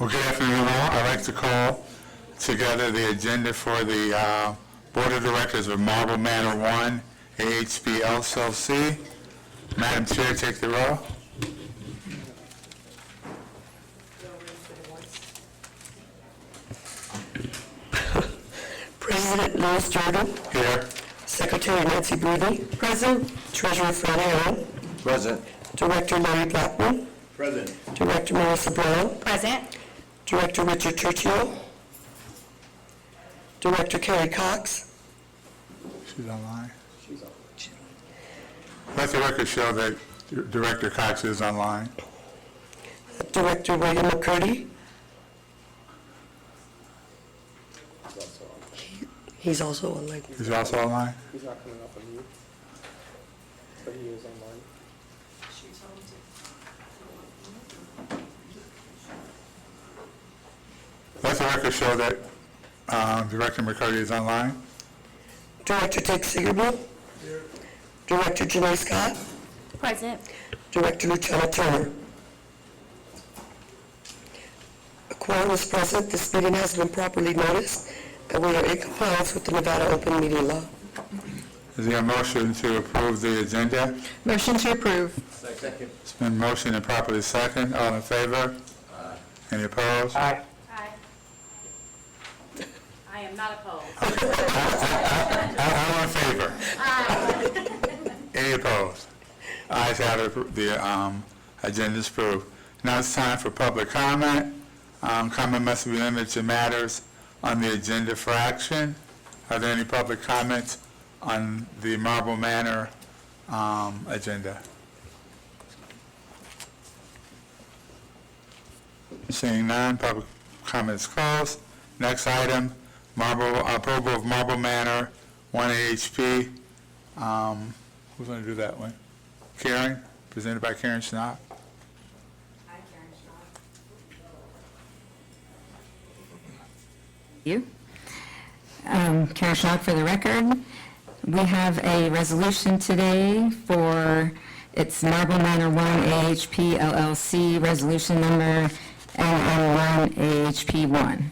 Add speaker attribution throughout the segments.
Speaker 1: Well, good afternoon, all. I'd like to call together the agenda for the Board of Directors of Marble Manor 1, AHP LLC. Madam Chair, take the roll.
Speaker 2: President Louis Jordan.
Speaker 1: Here.
Speaker 2: Secretary Nancy Brady. Present. Treasurer Fred Aaron.
Speaker 3: Present.
Speaker 2: Director Larry Blackman.
Speaker 3: Present.
Speaker 2: Director Melissa Brown.
Speaker 4: Present.
Speaker 2: Director Richard Churchill. Director Kerry Cox.
Speaker 1: She's online. Let the record show that Director Cox is online.
Speaker 2: Director William McCurdy. He's also online.
Speaker 1: He's also online?
Speaker 5: He's not coming up on mute, but he is online.
Speaker 1: Let the record show that Director McCurdy is online.
Speaker 2: Director Ted Sigerman. Director Janae Scott.
Speaker 4: Present.
Speaker 2: Director Luciana Turner. A quorum is present. This meeting has been properly noticed, and we are in compliance with the Nevada Open Meeting Law.
Speaker 1: Is there a motion to approve the agenda?
Speaker 4: Motion to approve.
Speaker 3: Second.
Speaker 1: It's been motioned and properly second. All in favor?
Speaker 3: Aye.
Speaker 1: Any opposed?
Speaker 5: Aye.
Speaker 4: Aye. I am not opposed.
Speaker 1: All in favor? Any opposed? Ayes have it, the agenda is approved. Now it's time for public comment. Comment must be limited to matters on the agenda for action. Are there any public comments on the Marble Manor agenda? Seeing none, public comments closed. Next item, approval of Marble Manor 1 AHP. Who's going to do that one? Karen, presented by Karen Schnapp.
Speaker 6: You. Karen Schnapp for the record. We have a resolution today for its Marble Manor 1 AHP LLC, resolution number NM1 AHP 1.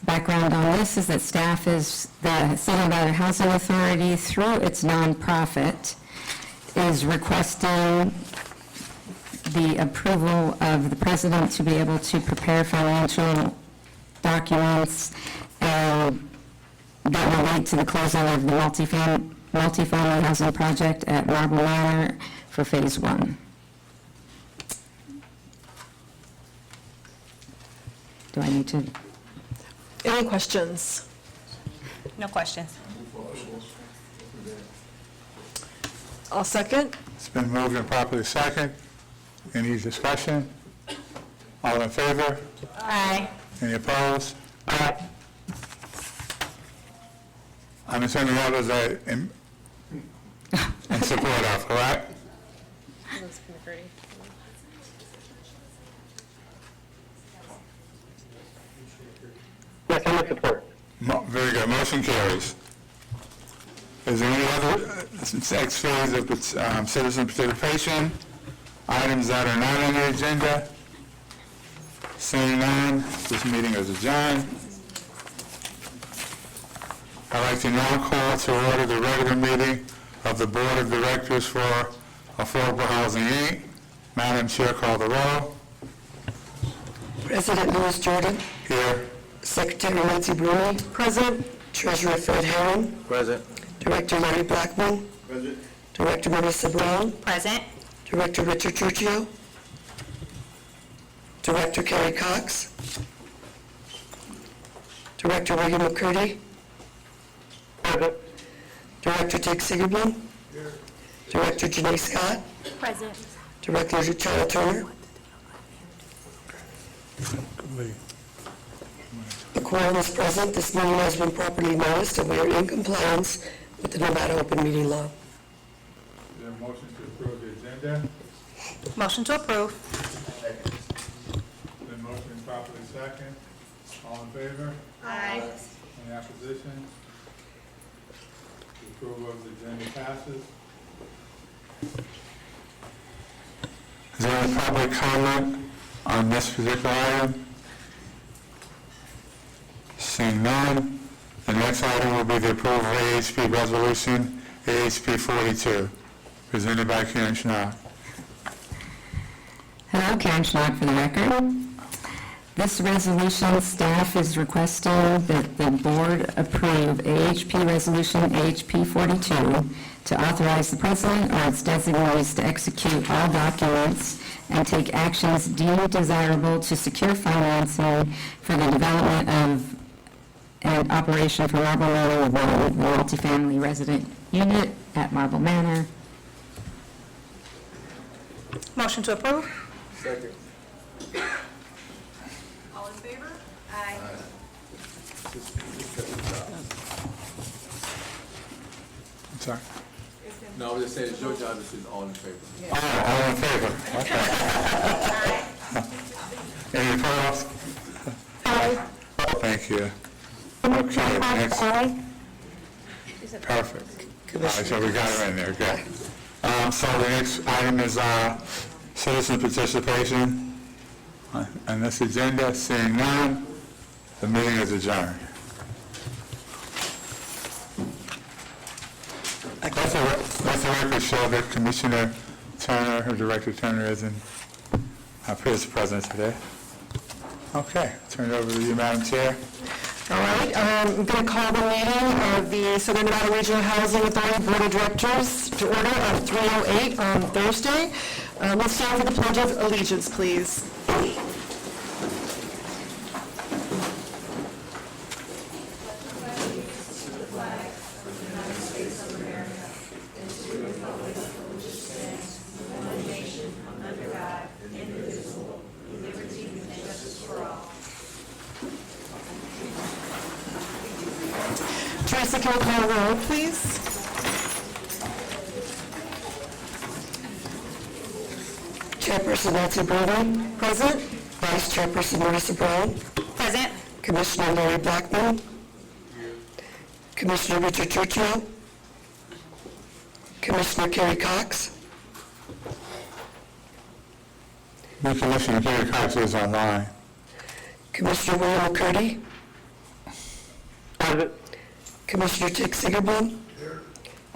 Speaker 6: Background on this is that staff is the City of Nevada Housing Authority, through its nonprofit, is requesting the approval of the president to be able to prepare financial documents that relate to the closing of the multifamily housing project at Marble Manor for Phase 1. Do I need to?
Speaker 4: Any questions? No questions.
Speaker 7: I'll second.
Speaker 1: It's been moved and properly second. Any discussion? All in favor?
Speaker 4: Aye.
Speaker 1: Any opposed? Aye. I'm assuming others are in support of, correct?
Speaker 5: Yes, I'm in support.
Speaker 1: Very good. Motion carries. Is there any other next phase of citizen participation? Items that are not on the agenda? Seeing none, this meeting is adjourned. I'd like to now call to order the regular meeting of the Board of Directors for Affordable Housing, Inc. Madam Chair, call the roll.
Speaker 2: President Louis Jordan.
Speaker 1: Here.
Speaker 2: Secretary Nancy Brady. Present. Treasurer Fred Aaron.
Speaker 3: Present.
Speaker 2: Director Larry Blackman.
Speaker 3: Present.
Speaker 2: Director Melissa Brown.
Speaker 4: Present.
Speaker 2: Director Richard Churchill. Director Kerry Cox. Director William McCurdy.
Speaker 5: Present.
Speaker 2: Director Ted Sigerman. Director Janae Scott.
Speaker 4: Present.
Speaker 2: Director Luciana Turner. The quorum is present. This meeting has been properly noticed, and we are in compliance with the Nevada Open Meeting Law.
Speaker 1: Is there a motion to approve the agenda?
Speaker 4: Motion to approve.
Speaker 1: Been motioned properly second. All in favor?
Speaker 4: Aye.
Speaker 1: Any opposition? The approval of the agenda passes. Is there any public comment on this particular item? Seeing none, the next item will be the approval of AHP Resolution AHP 42, presented by Karen Schnock.
Speaker 6: Hello, Karen Schnock for the record. This resolution, staff is requesting that the board approve AHP Resolution AHP 42 to authorize the president or its designees to execute all documents and take actions deemed desirable to secure financing for the development of an operation for Marble Manor 1, the multifamily resident unit at Marble Manor.
Speaker 4: Motion to approve?
Speaker 5: Second.
Speaker 4: All in favor? Aye.
Speaker 1: I'm sorry.
Speaker 5: No, I was just saying, it's your job to say all in favor.
Speaker 1: Oh, all in favor? Okay. Any opposed?
Speaker 4: Aye.
Speaker 1: Thank you. Okay, next. Perfect. All right, so we got it in there, good. So the next item is citizen participation on this agenda. Seeing none, the meeting is adjourned. Let the record show that Commissioner Turner, or Director Turner, isn't present today. Okay, turn it over to you, Madam Chair.
Speaker 2: All right, I'm going to call the meeting of the Southern Nevada Regional Housing Authority Board of Directors to order at 3:08 on Thursday. Let's stand for the Pledge of Allegiance, please. Teresa, can we call the roll, please? Chairperson Nancy Brody. Present. Vice Chairperson Marissa Brown.
Speaker 4: Present.
Speaker 2: Commissioner Larry Blackman. Commissioner Richard Churchill. Commissioner Kerry Cox.
Speaker 1: New Commissioner Gary Cox is online.
Speaker 2: Commissioner William McCurdy. Commissioner Dick Sigerblom.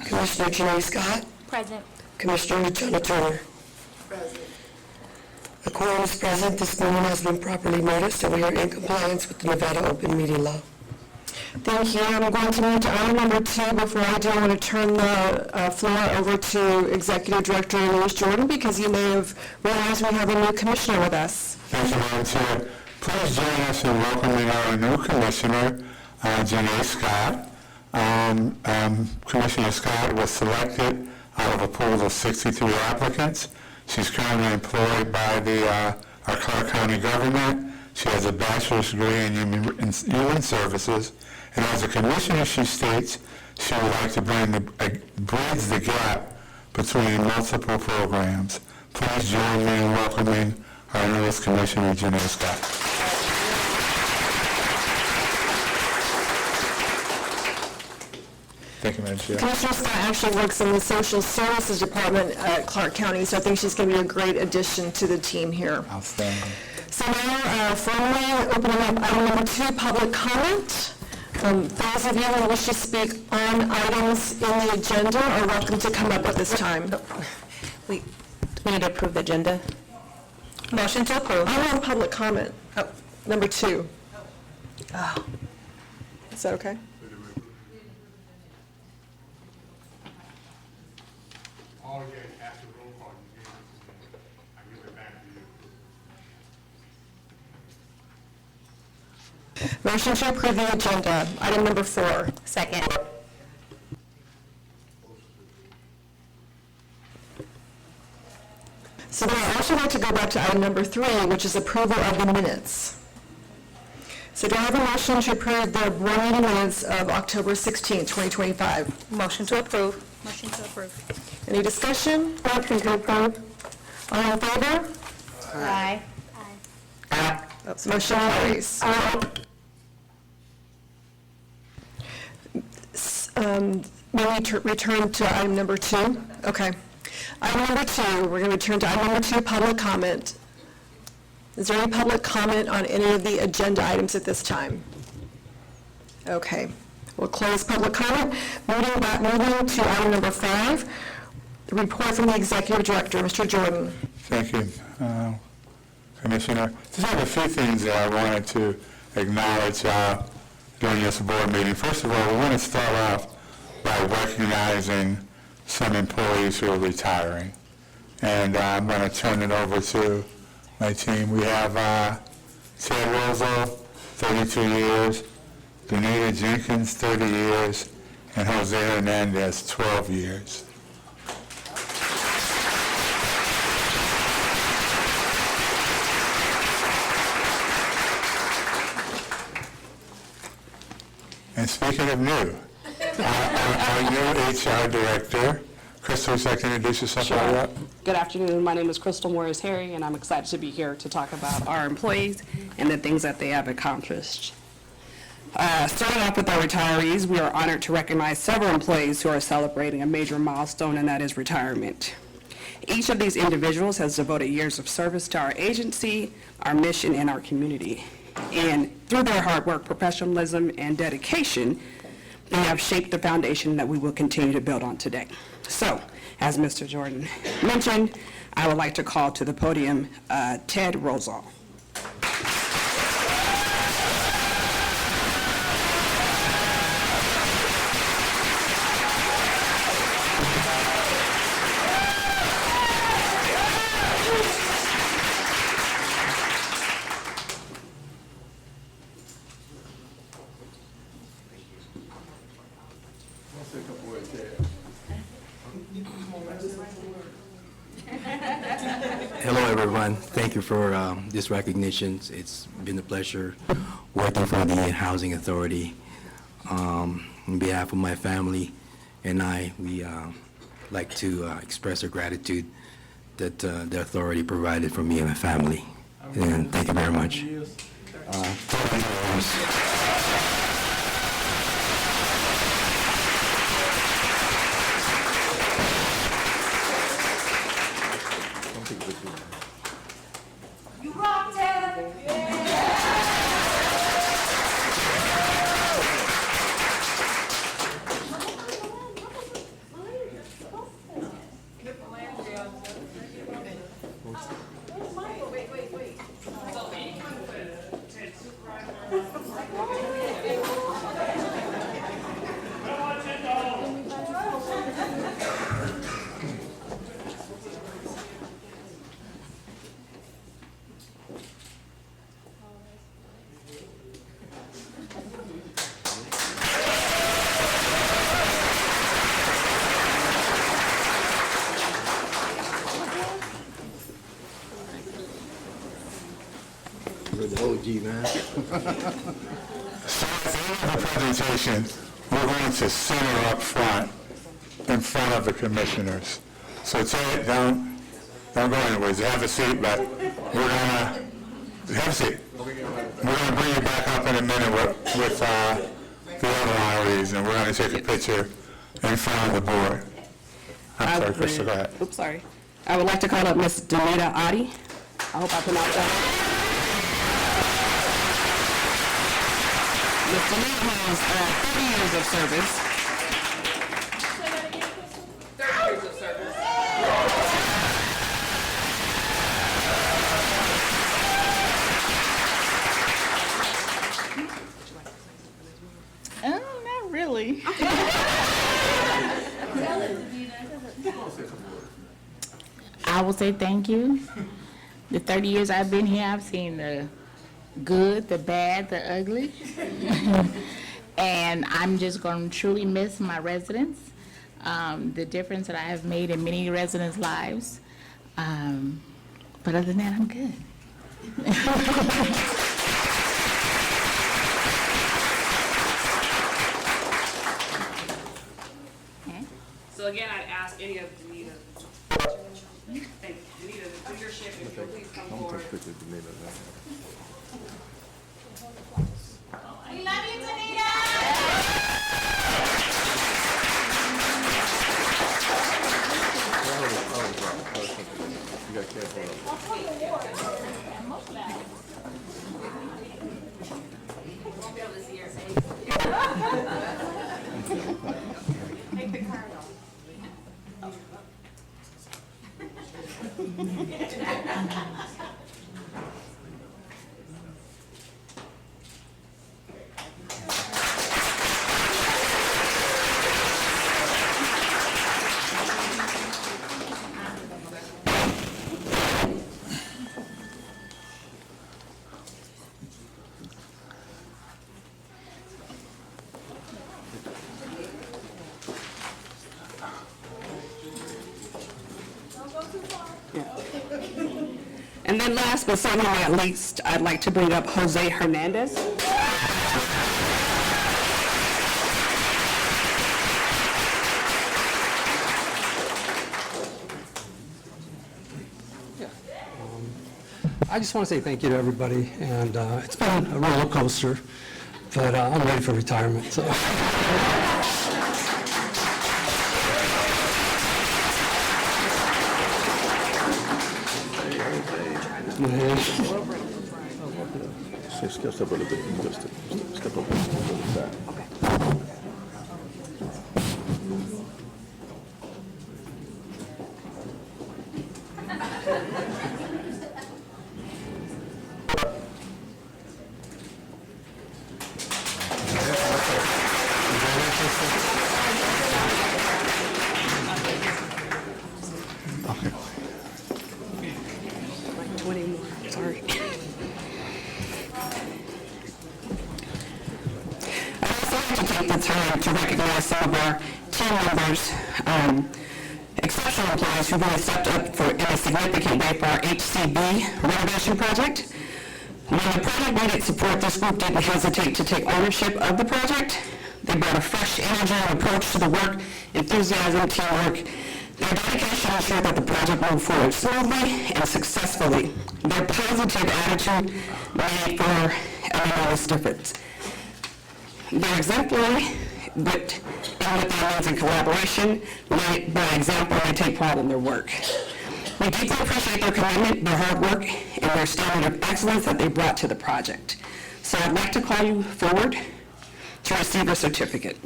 Speaker 2: Commissioner Janae Scott.
Speaker 4: Present.
Speaker 2: Commissioner John Turner. A quorum is present. This meeting has been properly noticed, and we are in compliance with the Nevada Open Meeting Law. Thank you. I'm going to move to item number 2. Before I do, I want to turn the floor over to Executive Director Louis Jordan, because you may have realized we have a new commissioner with us.
Speaker 1: Thank you, Madam Chair. Please join us in welcoming our new Commissioner, Janae Scott. Commissioner Scott was selected out of a pool of 62 applicants. She's currently employed by our Clark County government. She has a bachelor's degree in human services, and as a commissioner, she states she would like to bridge the gap between multiple programs. Please join me in welcoming our newest Commissioner, Janae Scott. Thank you, Madam Chair.
Speaker 2: Commissioner Scott actually works in the Social Services Department at Clark County, so I think she's going to be a great addition to the team here.
Speaker 1: Outstanding.
Speaker 2: So now, formally opening up item number 2, public comment. Those of you who wish to speak on items in the agenda are welcome to come up at this time.
Speaker 4: We need to approve the agenda. Motion to approve.
Speaker 2: I want public comment. Oh, number 2. Oh. Is that okay?
Speaker 3: All you guys have to roll call, you gave it to me. I give it back to you.
Speaker 2: Motion to approve the agenda. Item number 4.
Speaker 4: Second.
Speaker 2: So then I'd also like to go back to item number 3, which is approval of the minutes. So do I have a motion to approve the board meeting minutes of October 16, 2025?
Speaker 4: Motion to approve. Motion to approve.
Speaker 2: Any discussion? Motion to approve. All in favor?
Speaker 4: Aye.
Speaker 2: Motion carries. May we return to item number 2? Okay. Item number 2, we're going to return to item number 2, public comment. Is there any public comment on any of the agenda items at this time? Okay, we'll close public comment. Moving to item number 5, the report from the Executive Director, Mr. Jordan.
Speaker 1: Thank you, Commissioner. Just have a few things that I wanted to acknowledge during this board meeting. First of all, we want to start off by recognizing some employees who are retiring. And I'm going to turn it over to my team. We have Ted Rozo, 32 years, Danita Jenkins, 30 years, and Jose Hernandez, 12 years. And speaking of new, our new HR director, Crystal, would you like to introduce yourself?
Speaker 8: Sure. Good afternoon. My name is Crystal Morris-Harry, and I'm excited to be here to talk about our employees and the things that they have accomplished. Starting off with our retirees, we are honored to recognize several employees who are celebrating a major milestone, and that is retirement. Each of these individuals has devoted years of service to our agency, our mission, and our community. And through their hard work, professionalism, and dedication, they have shaped the foundation that we will continue to build on today. So, as Mr. Jordan mentioned, I would like to call to the podium Ted Rozo.
Speaker 5: Hello, everyone. Thank you for this recognition. It's been a pleasure working for the Housing Authority. On behalf of my family and we like to express our gratitude that the authority provided for me and my family. And thank you very much. 30 years. OG, man.
Speaker 1: So at the end of the presentation, we're going to center up front, in front of the commissioners. So Ted, don't go anyways. Have a seat, but we're gonna have a seat. We're gonna bring you back up in a minute with the other honorees, and we're gonna take a picture in front of the board. I'm sorry, Crystal, go ahead.
Speaker 8: Oops, sorry. I would like to call up Ms. Danita Adi. I hope I pronounced that right. Ms. Danita has 30 years of service. 30 years of service.
Speaker 9: Not really. I will say thank you. The 30 years I've been here, I've seen the good, the bad, the ugly. And I'm just going to truly miss my residents, the difference that I have made in many residents' lives. But other than that, I'm good.
Speaker 8: So again, I'd ask any of Danita, thank you, Danita, the leadership, if you'll please come forward.
Speaker 9: We love you, Danita!
Speaker 8: Last but certainly not least, I'd like to bring up Jose Hernandez.
Speaker 10: I just want to say thank you to everybody, and it's been a roller coaster, but I'm ready for retirement, so.
Speaker 11: Step up a little bit. Step up a little bit.
Speaker 8: Like 20 more, sorry. I'd also like to take the time to recognize some of our team members, exceptional employees who really stepped up in a significant way for our HCB renovation project. When the project needed support, this group didn't hesitate to take ownership of the project. They brought a fresh energy and approach to the work, enthusiasm, teamwork. Their dedication ensured that the project moved forward smoothly and successfully. Their positive attitude made for an enormous difference. They're exemplary with their needs and collaboration. Lead by example, they take pride in their work. We deeply appreciate their commitment, their hard work, and their standard of excellence that they brought to the project. So I'd like to call you forward to receive a certificate.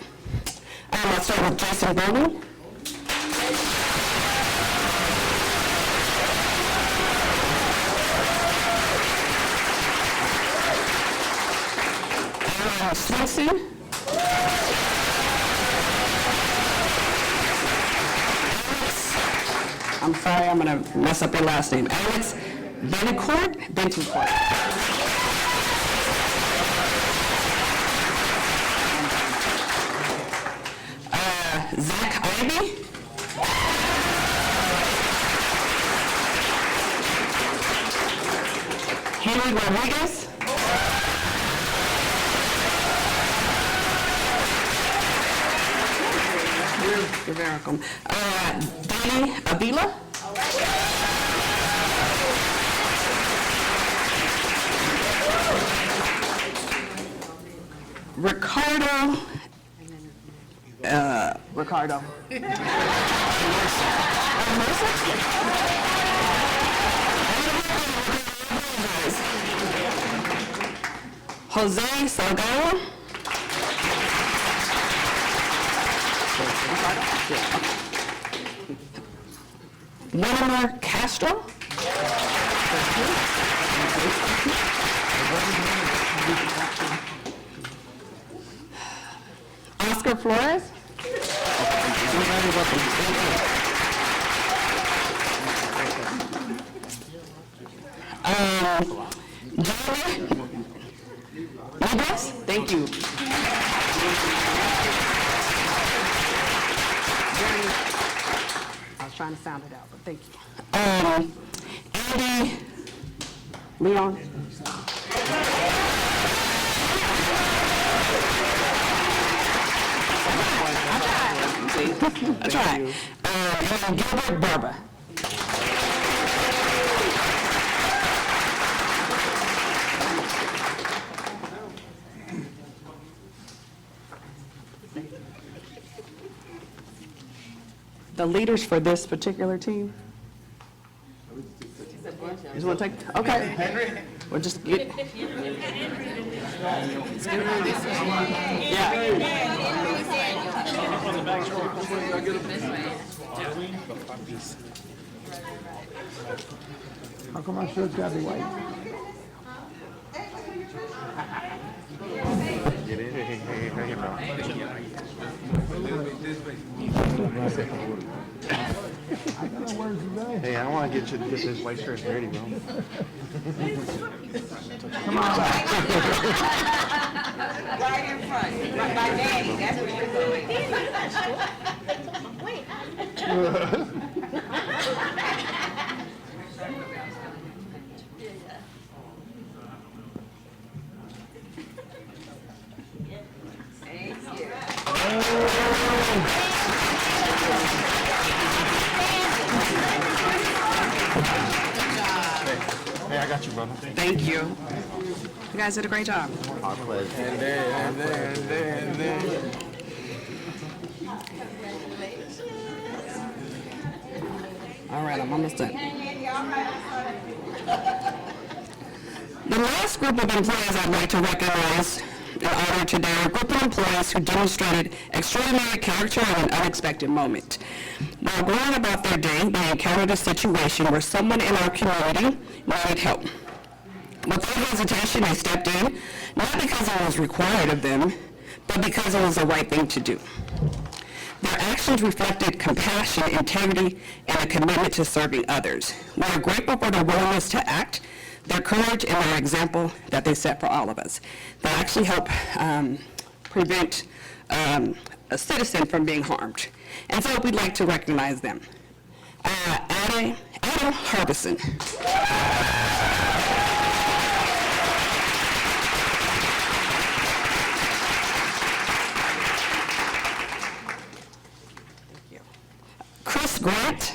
Speaker 8: I'll start with Jason Bowman. Swenson. I'm sorry, I'm going to mess up your last name. Alex Bentoncourt. Zach Ivy. Henry Rodriguez. You're very welcome. Danny Avila. Ricardo. Jose Salgado. Wilmer Castro. Oscar Flores. Jeremy Libras. Thank you. I was trying to sound it out, but thank you. Andy Leon. I tried. And Gilbert Barber. The leaders for this particular team? You just want to take, okay. Henry? We'll just get.
Speaker 11: How come my shirt's gotta be white? Get in. Hey, I don't want to get you to get this white shirt dirty, bro. Come on.
Speaker 12: Right in front, right by Danny, that's where you're going. Wait.
Speaker 3: Got you, brother.
Speaker 8: Thank you. You guys did a great job.
Speaker 11: Our pleasure.
Speaker 8: All right, I'm almost done. The last group of employees I'd like to recognize and honor today are a group of employees who demonstrated extraordinary character in an unexpected moment. While going about their day, they encountered a situation where someone in our community needed help. Without hesitation, they stepped in, not because it was required of them, but because it was the right thing to do. Their actions reflected compassion, integrity, and a commitment to serving others. We are grateful for their willingness to act, their courage, and their example that they set for all of us. They actually help prevent a citizen from being harmed. And so we'd like to recognize them. Adam Harbison. Chris Grant.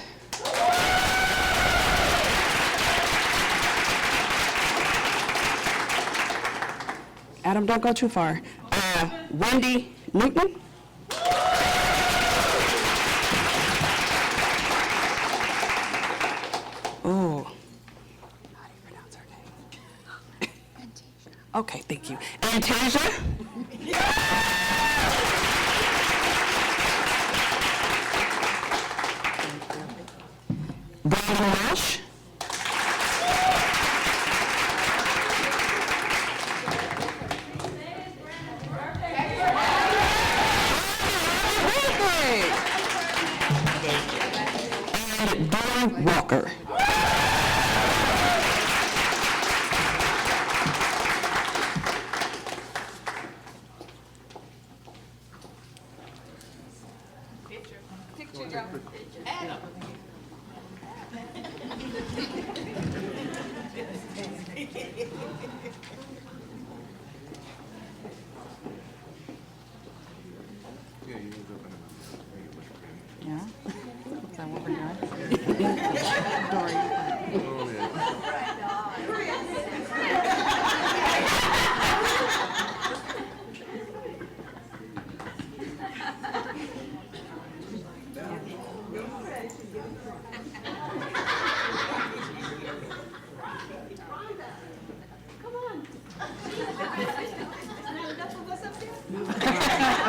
Speaker 8: Adam, don't go too far. Wendy Newton. Oh. How do you pronounce her name? Okay, thank you. Antasia. Brandon Nash. And Dawn Walker.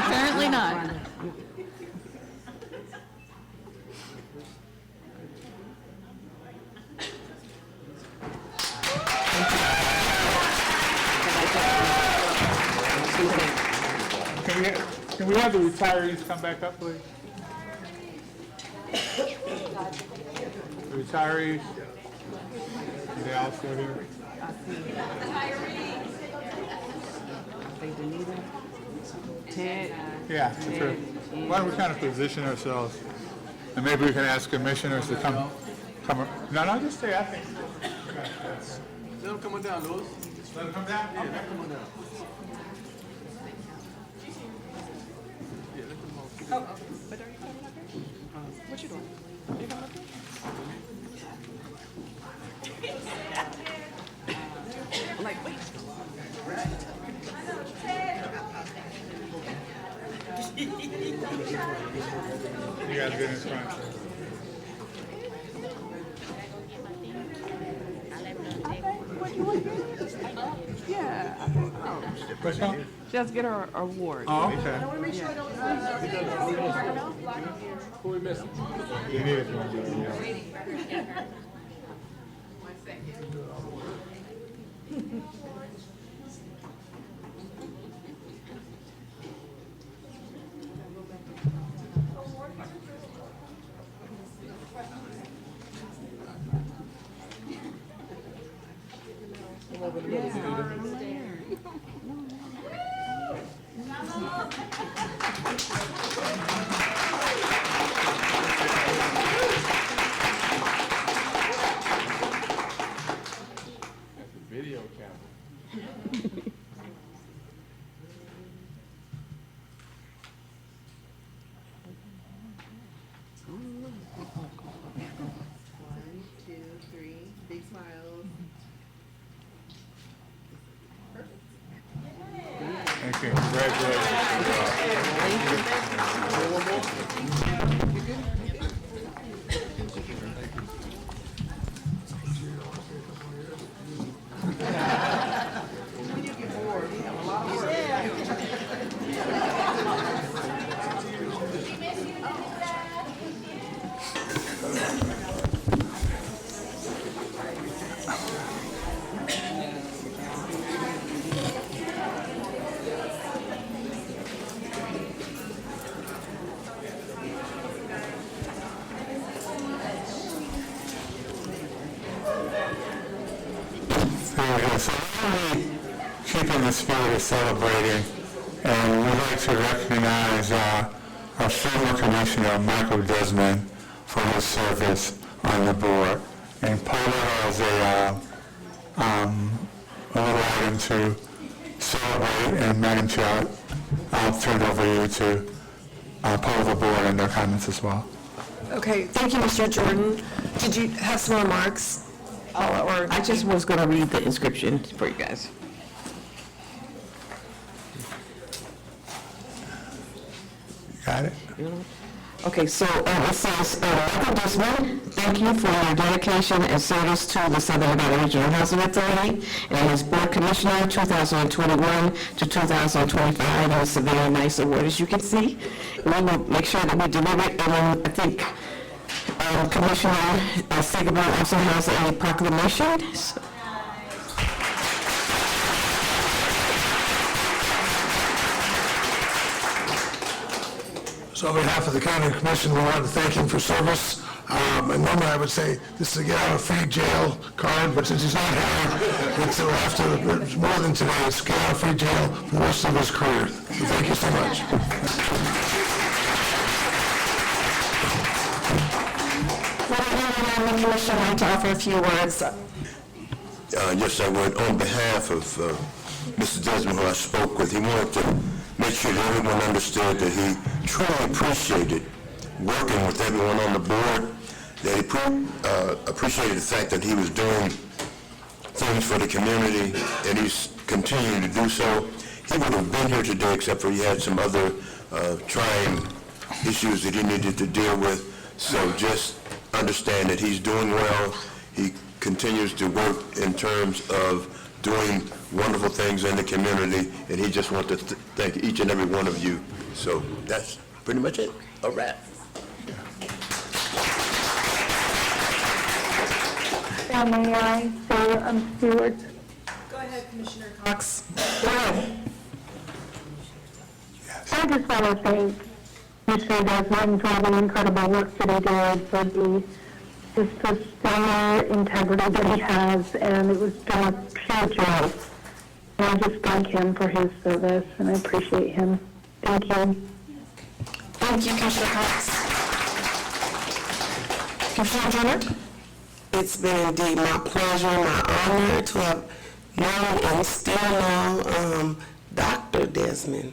Speaker 9: Apparently not.
Speaker 1: Can we have the retirees come back up, please? The retirees, are they all still here?
Speaker 12: Ted.
Speaker 1: Yeah, that's right. Why don't we kind of position ourselves, and maybe we can ask commissioners to come, no, just stay, I think.
Speaker 11: Let them come on down, Louis.
Speaker 1: Let them come down?
Speaker 11: Yeah, let them come on down.
Speaker 8: But are you coming up here? What you doing? You coming up here? I'm like, wait.
Speaker 1: You guys get in front.
Speaker 8: Yeah.
Speaker 1: Which one?
Speaker 8: Just get her award.
Speaker 1: Oh, okay.
Speaker 11: Who we missing?
Speaker 1: You need it.
Speaker 11: Video camera.
Speaker 12: One, two, three. Big smiles.
Speaker 1: Very good. So we're keeping the spirit of celebrating, and we'd like to recognize our former commissioner, Michael Desmond, for his service on the board. And Paula has a little item to celebrate, and Madam Chair, I'll turn it over to you to poll the board and their comments as well.
Speaker 2: Okay, thank you, Mr. Jordan. Did you have some remarks? Or
Speaker 12: I just was going to read the inscription for you guys.
Speaker 1: Got it?
Speaker 12: Okay, so it says, Michael Desmond, thank you for your dedication and service to the Southern Nevada Regional Housing Authority and as Board Commissioner 2021 to 2025. And it's a very nice award, as you can see. We will make sure that we deliver it, and I think Commissioner Segerberg also has a proclamation.
Speaker 13: So on behalf of the County Commission, we want to thank him for service. And normally I would say this is a get out of free jail card, but since he's not here, it's more than today. It's get out of free jail for the rest of his career. So thank you so much.
Speaker 2: the commission like to offer a few words?
Speaker 11: Yes, I would. On behalf of Mr. Desmond, who I spoke with, he wanted to make sure that everyone understood that he truly appreciated working with everyone on the board, that he appreciated the fact that he was doing things for the community, and he's continuing to do so. He would have been here today, except for he had some other trying issues that he needed to deal with. So just understand that he's doing well. He continues to work in terms of doing wonderful things in the community, and he just wants to thank each and every one of you. So that's pretty much it. A wrap.
Speaker 14: May I say Stewart?
Speaker 2: Go ahead, Commissioner Cox. Go ahead.
Speaker 14: I just want to thank Mr. Desmond for the incredible work that he did, for the stellar integrity that he has, and it was done with pure joy. And I just thank him for his service, and I appreciate him. Thank you.
Speaker 2: Thank you, Commissioner Cox. Commissioner Jenner?
Speaker 15: It's been indeed my pleasure, my honor to have known and still know Dr. Desmond.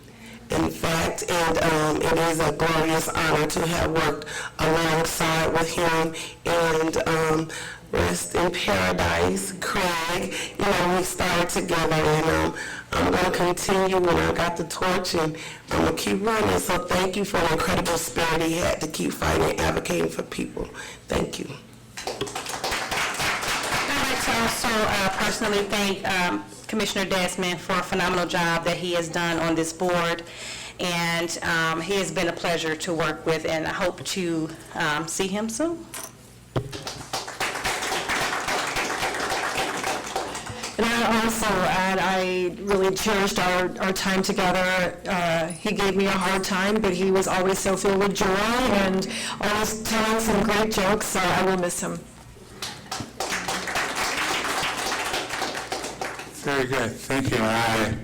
Speaker 15: In fact, and it is a glorious honor to have worked alongside with him, and rest in paradise, Craig. You know, we started together, and I'm going to continue, and I got the torch, and I'm going to keep running. So thank you for the incredible spirit he had to keep fighting and advocating for people. Thank you.
Speaker 4: I'd like to also personally thank Commissioner Desmond for a phenomenal job that he has done on this board, and he has been a pleasure to work with, and I hope to see him soon.
Speaker 2: And I also I really cherished our time together. He gave me a hard time, but he was always so filled with joy and always telling some great jokes, so I will miss him.
Speaker 1: Very good, thank you. And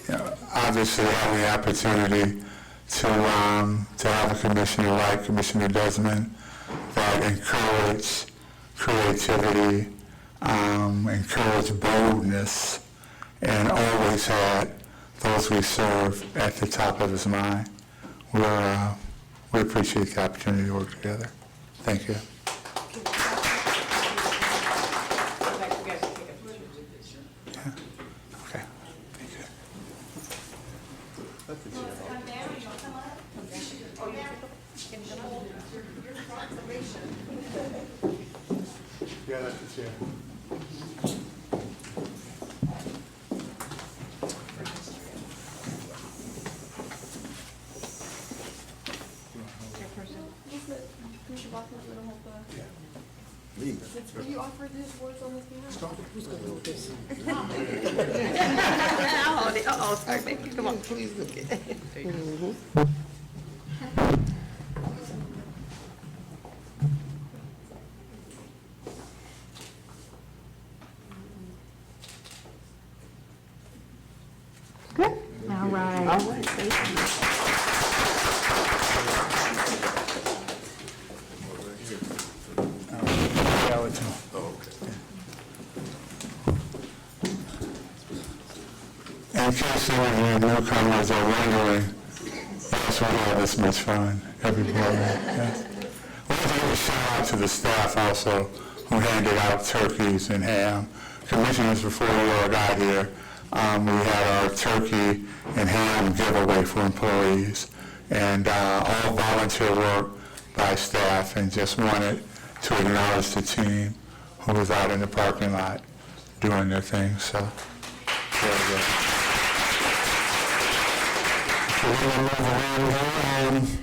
Speaker 1: I obviously have the opportunity to have a commissioner like Commissioner Desmond that encourage creativity, encourage boldness, and always had those we serve at the top of his mind. We appreciate the opportunity to work together. Thank you.
Speaker 2: Uh-oh, sorry, baby. Come on, please look at it.
Speaker 14: Good. All right.
Speaker 15: All right, thank you.
Speaker 1: In case any of you newcomers are wondering, yes, we have this much fun every morning. Yes. We want to give a shout out to the staff also who handed out turkeys and ham. Commissioners, before you all got here, we had our turkey and ham giveaway for employees, and all volunteer work by staff, and just wanted to acknowledge the team who was out in the parking lot doing their thing. So, very good. We're going to move along here.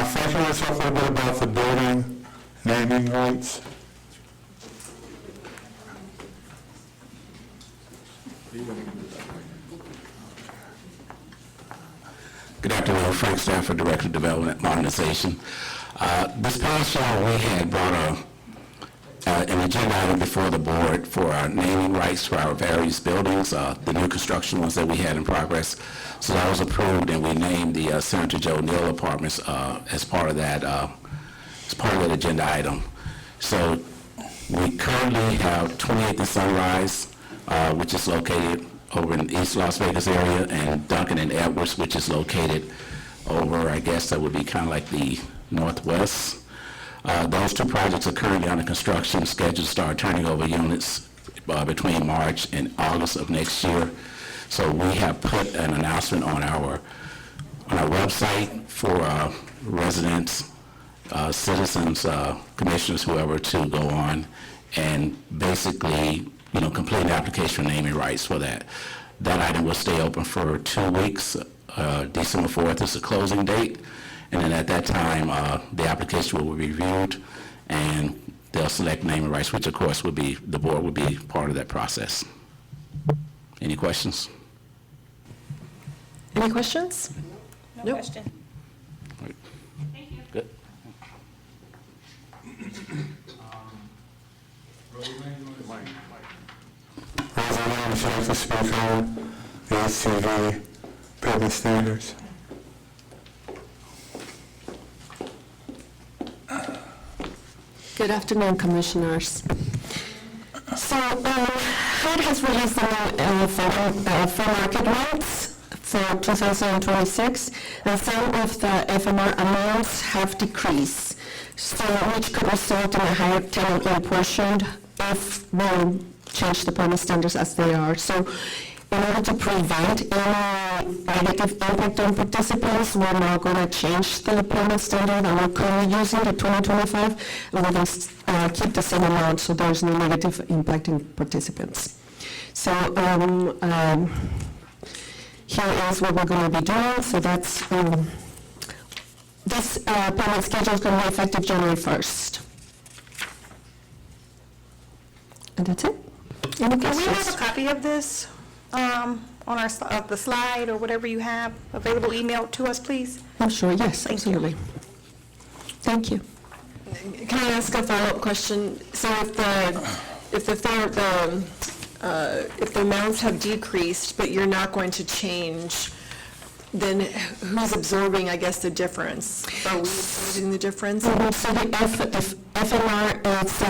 Speaker 1: Frank, you want to talk a little bit about the building naming rights?
Speaker 16: Good afternoon, Frank Stafford, Director of Development Modernization. This past year, we had brought an agenda item before the board for our naming rights for our various buildings, the new construction ones that we had in progress. So that was approved, and we named the Senator Joe Neal Apartments as part of that agenda item. So we currently have 28th and Sunrise, which is located over in the East Las Vegas area, and Duncan and Edwards, which is located over, I guess that would be kind of like the northwest. Those two projects are currently under construction, scheduled to start turning over units between March and August of next year. So we have put an announcement on our website for residents, citizens, commissioners, whoever, to go on and basically, complete an application for naming rights for that. That item will stay open for 2 weeks. December 4th is the closing date. And then at that time, the application will be reviewed, and they'll select naming rights, which of course the board will be part of that process. Any questions?
Speaker 2: Any questions?
Speaker 4: No question.
Speaker 16: Good.
Speaker 1: Roseanne, would you like to speak on the HCV payment standards?
Speaker 2: Good afternoon, Commissioners. So, HUD has released the fair market rates for 2026, and some of the FMR amounts have decreased, so which could result in a higher tenant portion if we change the permit standards as they are. So, in order to prevent any negative impact on participants, we're now going to change the permit standard that we're currently using, the 2025, and we're going to keep the same amount so there's no negative impact in participants. So here is what we're going to be doing. So that's this payment schedule is going to be effective January 1st. And that's it. Any
Speaker 4: Do we have a
Speaker 2: questions?
Speaker 4: copy of this on the slide or whatever you have available? Email to us, please.
Speaker 2: I'm sure, yes, absolutely. Thank you.
Speaker 7: Can I ask a follow-up question? So if the amounts have decreased, but you're not going to change, then who's absorbing, I guess, the difference? Are we absorbing the difference?
Speaker 2: So the FMR is,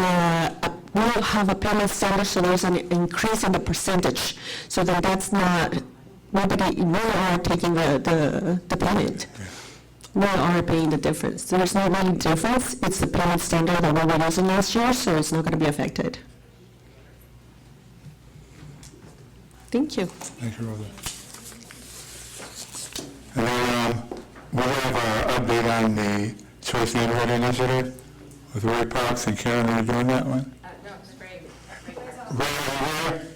Speaker 2: we'll have a payment standard, so there's an increase in the percentage. So that's not, we are taking the payment. We are paying the difference. There's no really difference. It's the payment standard that we were using last year, so it's not going to be affected. Thank you.
Speaker 1: Thank you, Rosa. And then we have our update on the Choice Neighborhood Initiative with Roy Parks and Karen. Are you doing that one?
Speaker 6: No, it's great.
Speaker 1: Roy, are you here?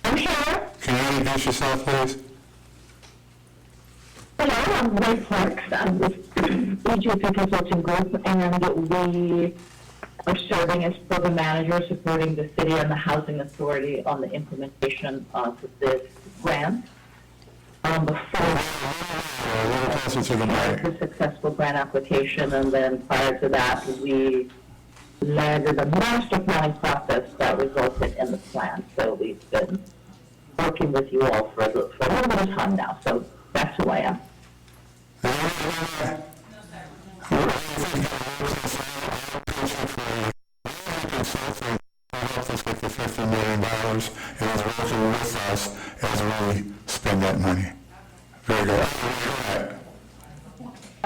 Speaker 14: I'm here.
Speaker 1: Can you introduce yourself, please?
Speaker 14: Hello, I'm Ray Parks. I'm with EGP Consulting Group, and we are serving as program manager, supporting the city and the housing authority on the implementation of this grant. Before the successful grant application, and then prior to that, we led the master planning process that resulted in the plan. So we've been working with you all for a little bit of time now. So that's who I am.
Speaker 1: $50 million and is working with us as we spend that money. Very good.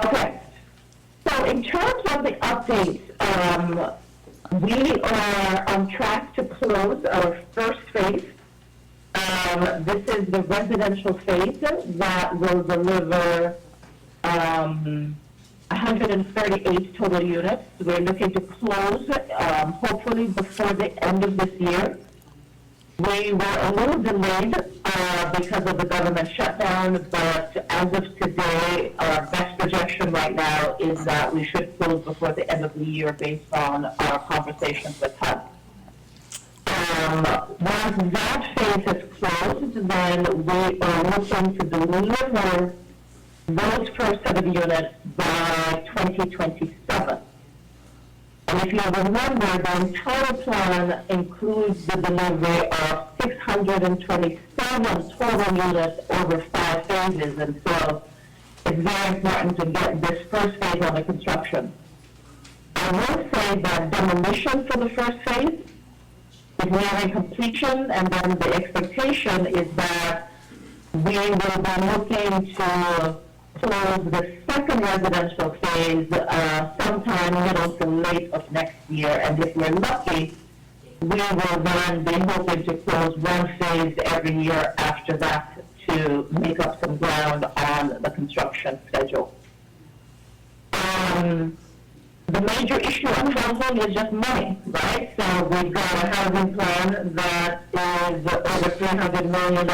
Speaker 14: Okay. So in terms of the updates, we are on track to close our first phase. This is the residential phase that will deliver 138 total units. We're looking to close hopefully before the end of this year. We were a little delayed because of the government shutdown, but as of today, our best projection right now is that we should close before the end of the year based on our conversations with HUD. Once that phase is closed, then we are looking to deliver those first set of units by 2027. And if you remember, the entire plan includes the delivery of 627 total units over 5 phases, and so it's very important to get this first phase under construction. I will say that demolition for the first phase is nearing completion, and then the expectation is that we will be looking to close the second residential phase sometime middle to late of next year. And if we're lucky, we will then be hoping to close one phase every year after that to make up some ground on the construction schedule. The major issue on housing is just money, right? So we've got a housing plan that is over $300 million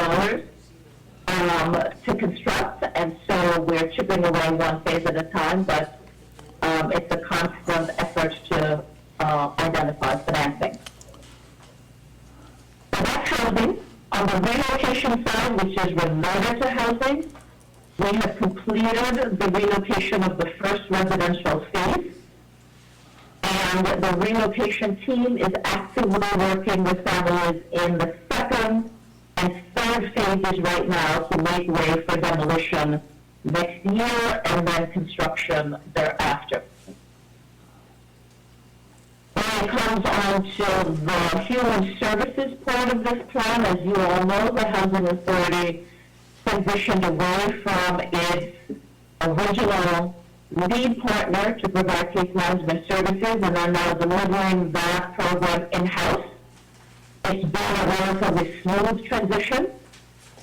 Speaker 14: to construct, and so we're chipping away one phase at a time, but it's a constant effort to identify financing. So that's housing. On the relocation side, which is related to housing, we have completed the relocation of the first residential phase, and the relocation team is actively working with families in the second and third phases right now to make way for demolition next year and then construction thereafter. When it comes on to the human services part of this plan, as you all know, the Housing Authority transitioned away from its original lead partner to provide case management services, and are now delivering that program in-house. It's been a relatively smooth transition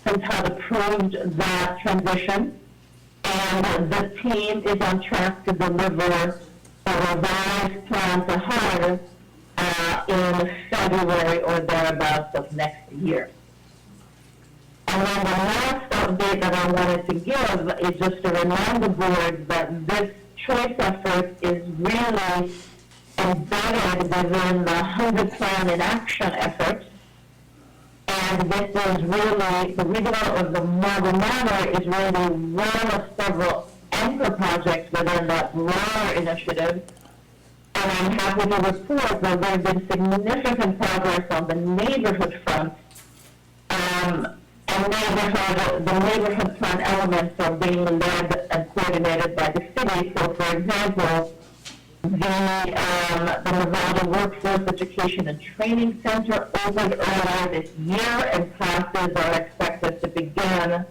Speaker 14: since HUD approved that transition, and the team is on track to deliver a revised plan to HUD in February or thereabouts of next year. And then the last update that I wanted to give is just to remind the board that this choice effort is really embedded within the 100 Plan in Action effort. And this is really, the redevelopment of the Marble Manor is really one of several anchor projects within that broader initiative. And I'm happy to report that there has been significant progress on the neighborhood front. The neighborhood plan elements are being led and coordinated by the city. So, for example, the Nevada Workforce Education and Training Center opened earlier this year, and classes are expected to begin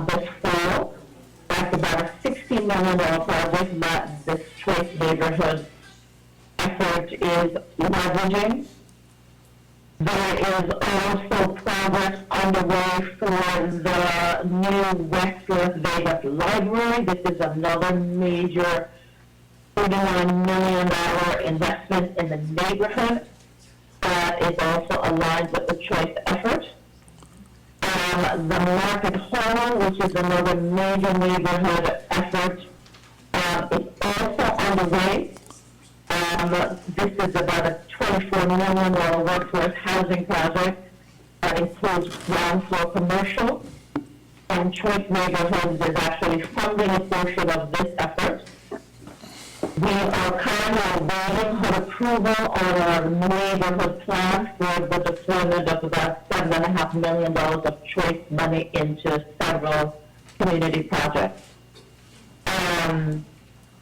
Speaker 14: this fall. That's about a $60 million project that this choice neighborhood effort is leveraging. There is also progress underway for the new West Las Vegas Library. This is another major $39 million investment in the neighborhood that is also aligned with the choice effort. The Market Hall, which is another major neighborhood effort, is also underway. This is about a $24 million workforce housing project that includes ground floor commercial, and Choice Neighborhoods is actually funding a portion of this effort. We are currently waiting for approval on our neighborhood plan for the deployment of about $7.5 million of choice money into several community projects. And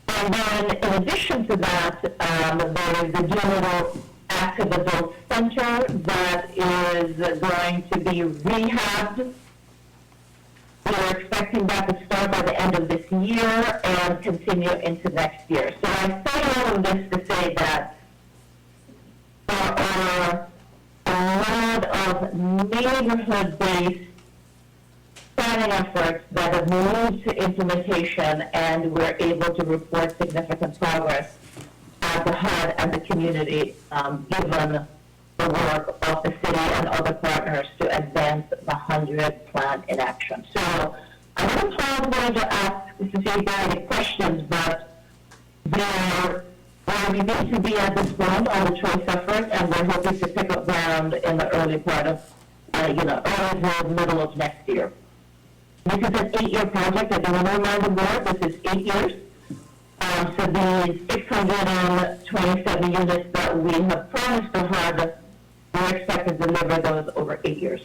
Speaker 14: then in addition to that, there is the Juvenile Active Adult Center that is going to be rehabbed. We're expecting that to start by the end of this year and continue into next year. So I say all of this to say that there are a lot of neighborhood-based planning efforts that have moved to implementation, and we're able to report significant progress at the HUD and the community, given the work of the city and other partners to advance the 100 plan in action. So I'm going to ask to see if there are any questions, but where we need to be at this point on the choice effort, and we're hoping to pick up ground in the early part of, early to middle of next year. This is an 8-year project. I do want to remind the board, this is 8 years. So the 627 units that we have promised to HUD, we're expected to deliver those over 8 years.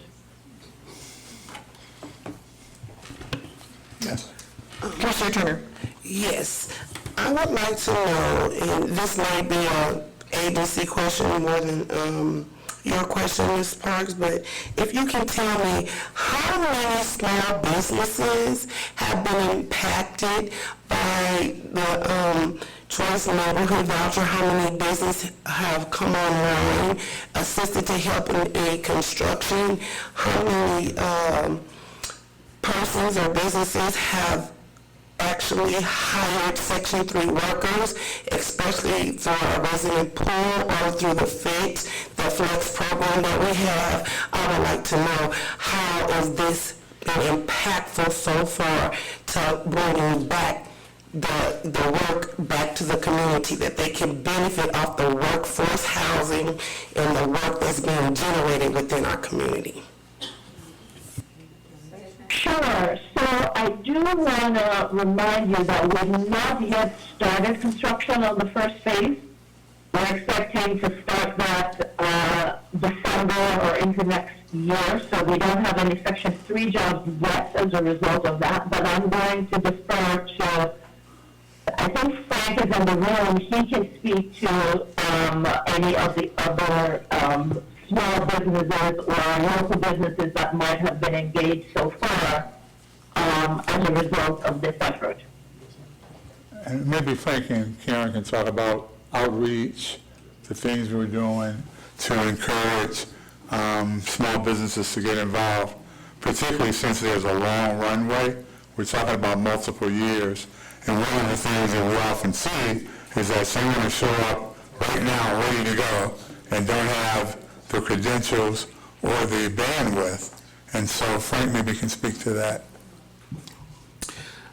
Speaker 1: Yes.
Speaker 15: Commissioner Turner. Yes, I would like to know, and this might be an agency question more than your question, Ms. Parks, but if you can tell me how many small businesses have been impacted by the Choice Neighborhood Voucher, how many businesses have come online, assisted to help in construction, how many persons or businesses have actually hired Section 3 workers, especially for a resident pool or through the FIT, the FLEX program that we have. I would like to know how has this been impactful so far to bringing back the work back to the community, that they can benefit off the workforce housing and the work that's being generated within our community.
Speaker 14: Sure. So I do want to remind you that we've not yet started construction on the first phase. We're expecting to start that December or into next year, so we don't have any Section 3 jobs yet as a result of that, but I'm going to defer to, I think Frank is in the room, he can speak to any of the other small businesses or local businesses that might have been engaged so far as a result of this effort.
Speaker 1: And maybe Frank and Karen can talk about outreach, the things we're doing to encourage small businesses to get involved, particularly since there's a long runway. We're talking about multiple years. And one of the things that we often see is that someone will show up right now ready to go and don't have the credentials or the bandwidth. And so Frank maybe can speak to that.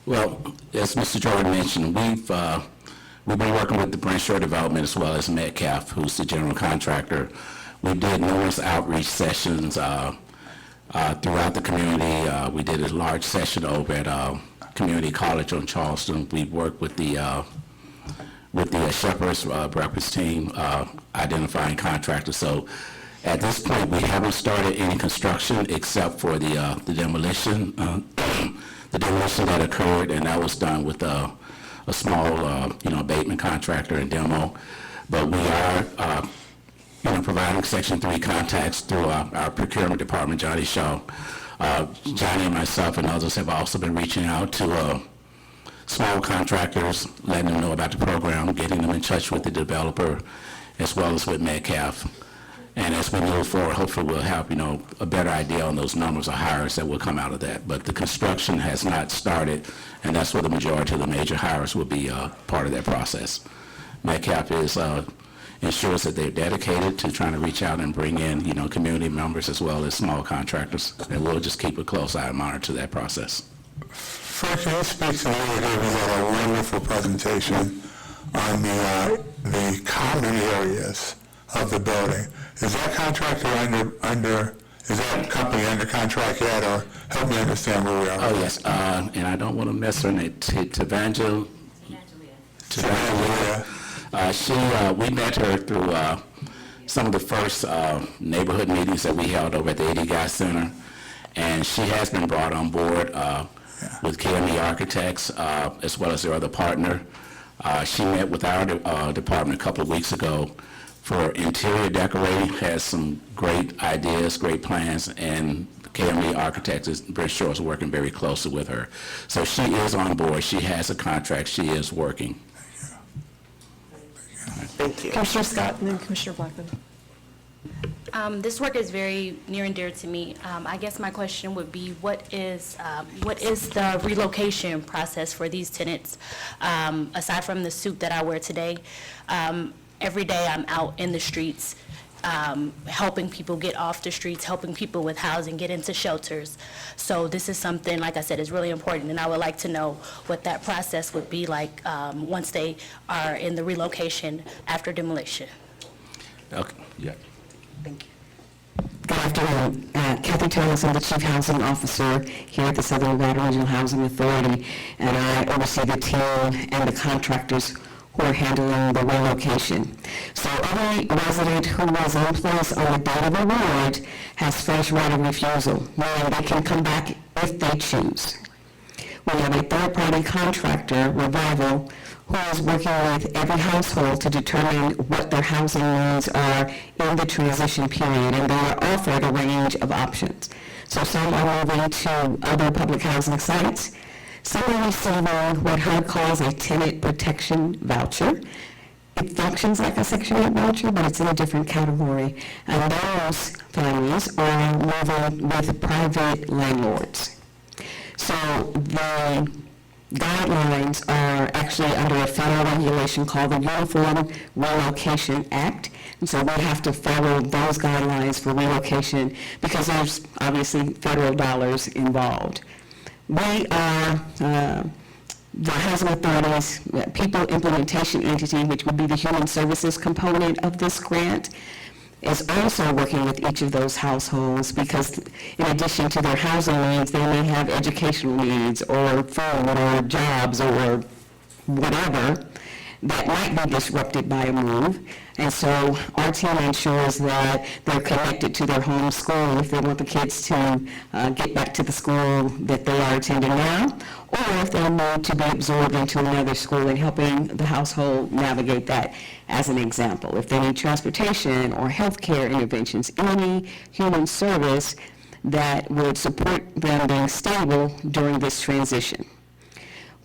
Speaker 16: Well, as Mr. Jordan mentioned, we've been working with the Branch Development as well as Metcalf, who's the general contractor. We did numerous outreach sessions throughout the community. We did a large session over at Community College on Charleston. We worked with the Shepherd's breakfast team, identifying contractors. So at this point, we haven't started any construction except for the demolition, the demolition that occurred, and that was done with a small, abatement contractor and demo. But we are, providing Section 3 contacts through our procurement department, Johnny Shaw. Johnny and myself and others have also been reaching out to small contractors, letting them know about the program, getting them in touch with the developer, as well as with Metcalf. And as we move forward, hopefully we'll have, a better idea on those numbers of hires that will come out of that. But the construction has not started, and that's where the majority of the major hires will be part of that process. Metcalf ensures that they're dedicated to trying to reach out and bring in, community members as well as small contractors, and we'll just keep a close eye and monitor that process.
Speaker 1: Frank, can you speak to me? You gave us a wonderful presentation on the the common areas of the building. Is that contractor is that company under contract yet, or help me understand where we are?
Speaker 16: Oh, yes, and I don't want to mess her name, Tevangelia. We met her through some of the first neighborhood meetings that we held over at the 80 Guy Center, and she has been brought on board with KME Architects as well as their other partner. She met with our department a couple of weeks ago for interior decorating, has some great ideas, great plans, and KME Architects, Brent Shore, is working very closely with her. So she is on board. She has a contract. She is working.
Speaker 7: Thank you. Commissioner Scott and then Commissioner Blackman.
Speaker 17: This work is very near and dear to me. I guess my question would be, what is the relocation process for these tenants? Aside from the suit that I wear today, every day I'm out in the streets, helping people get off the streets, helping people with housing, get into shelters. So this is something, like I said, is really important, and I would like to know what that process would be like once they are in the relocation after demolition.
Speaker 16: Okay, yeah.
Speaker 17: Thank you.
Speaker 12: Good afternoon. Kathy Thomas, I'm the Chief Housing Officer here at the Southern Nevada Regional Housing Authority, and I oversee the team and the contractors who are handling the relocation. So every resident who was in place on the date of award has first right of refusal, meaning they can come back if they choose. We have a third-party contractor, Revival, who is working with every household to determine what their housing needs are in the transition period, and they are offered a range of options. So some are moving to other public housing sites, some are receiving what HUD calls a tenant protection voucher. It functions like a Section 8 voucher, but it's in a different category. And those families are moving with private landlords. So the guidelines are actually under a federal regulation called the Uniform Relocation Act. And so we have to follow those guidelines for relocation because there's obviously federal dollars involved. We are the Housing Authority's People Implementation Entity, which would be the human services component of this grant, is also working with each of those households because in addition to their housing needs, they may have educational needs or food or jobs or whatever that might be disrupted by a move. And so our team ensures that they're connected to their home school if they want the kids to get back to the school that they are attending now, or if they need to be absorbed into another school and helping the household navigate that as an example. If they need transportation or healthcare interventions, any human service that would support them being stable during this transition.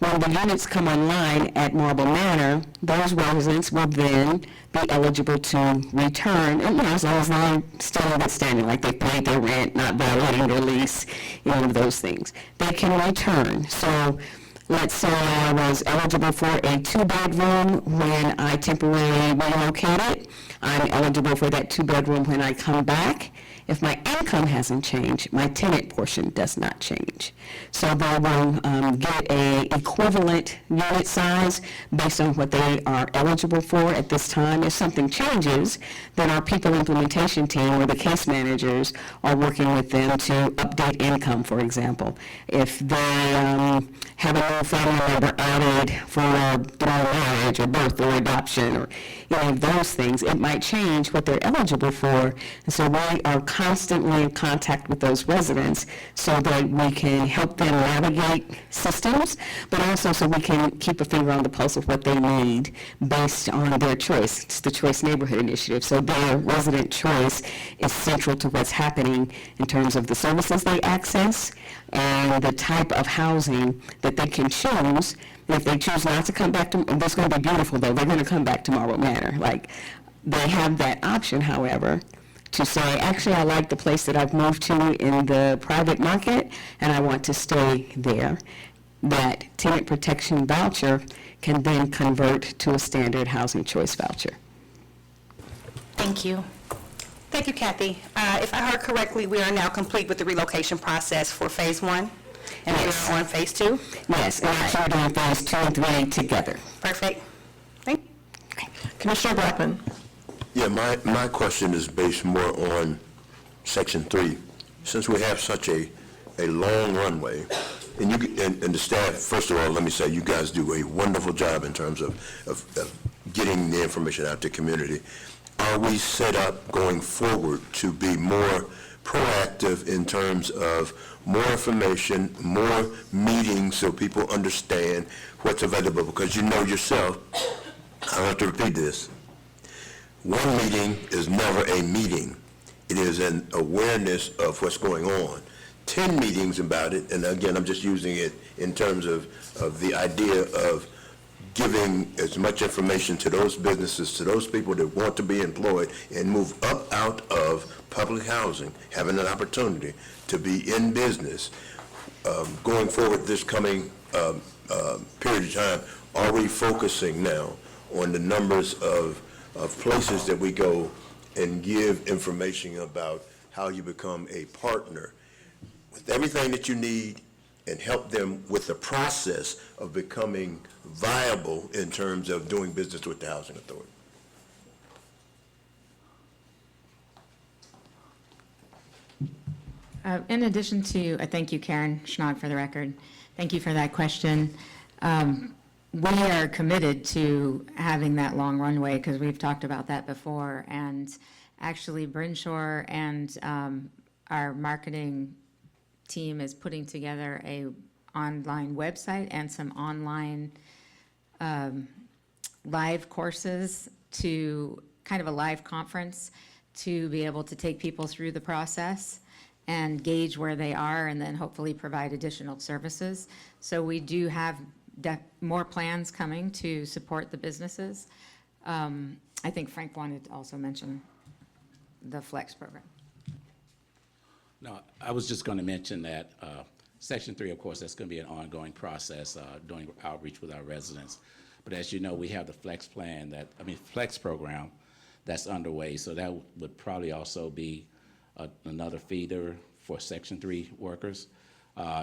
Speaker 12: When the units come online at Marble Manor, those residents will then be eligible to return, and as long as they're still in good standing, like they paid their rent, not violating their lease, any of those things. They can return. So let's say I was eligible for a 2-bedroom when I temporarily relocated. I'm eligible for that 2-bedroom when I come back. If my income hasn't changed, my tenant portion does not change. So they will get a equivalent unit size based on what they are eligible for at this time. If something changes, then our people implementation team or the case managers are working with them to update income, for example. If they have a new family member added through marriage or birth or adoption or any of those things, it might change what they're eligible for. And so we are constantly in contact with those residents so that we can help them navigate systems, but also so we can keep a finger on the pulse of what they need based on their choice. It's the Choice Neighborhood Initiative. So their resident choice is central to what's happening in terms of the services they access and the type of housing that they can choose. If they choose not to come back to, that's going to be beautiful though, they're going to come back to Marble Manor. Like, they have that option, however, to say, actually, I like the place that I've moved to in the private market, and I want to stay there. That tenant protection voucher can then convert to a standard housing choice voucher.
Speaker 4: Thank you. Thank you, Kathy. If I heard correctly, we are now complete with the relocation process for Phase 1, and we are on Phase 2?
Speaker 12: Yes, and actually we're doing Phase 2 and 3 together.
Speaker 4: Perfect. Thank you.
Speaker 7: Commissioner Blackman.
Speaker 11: Yeah, my question is based more on Section 3. Since we have such a long runway, and the staff, first of all, let me say, you guys do a wonderful job in terms of getting the information out to the community. Are we set up going forward to be more proactive in terms of more information, more meetings so people understand what's available? Because you know yourself, I don't have to repeat this, one meeting is never a meeting. It is an awareness of what's going on. 10 meetings about it, and again, I'm just using it in terms of the idea of giving as much information to those businesses, to those people that want to be employed and move up out of public housing, having an opportunity to be in business. Going forward this coming period of time, are we focusing now on the numbers of places that we go and give information about how you become a partner with everything that you need and help them with the process of becoming viable in terms of doing business with the Housing Authority?
Speaker 6: In addition to, thank you, Karen Schnog, for the record. Thank you for that question. We are committed to having that long runway because we've talked about that before. And actually, Brinshaw and our marketing team is putting together a online website and some online live courses, to kind of a live conference, to be able to take people through the process and gauge where they are, and then hopefully provide additional services. So we do have more plans coming to support the businesses. I think Frank wanted to also mention the Flex program.
Speaker 16: No, I was just going to mention that Section 3, of course, that's going to be an ongoing process doing outreach with our residents. But as you know, we have the Flex Flex program that's underway. So that would probably also be another feeder for Section 3 workers.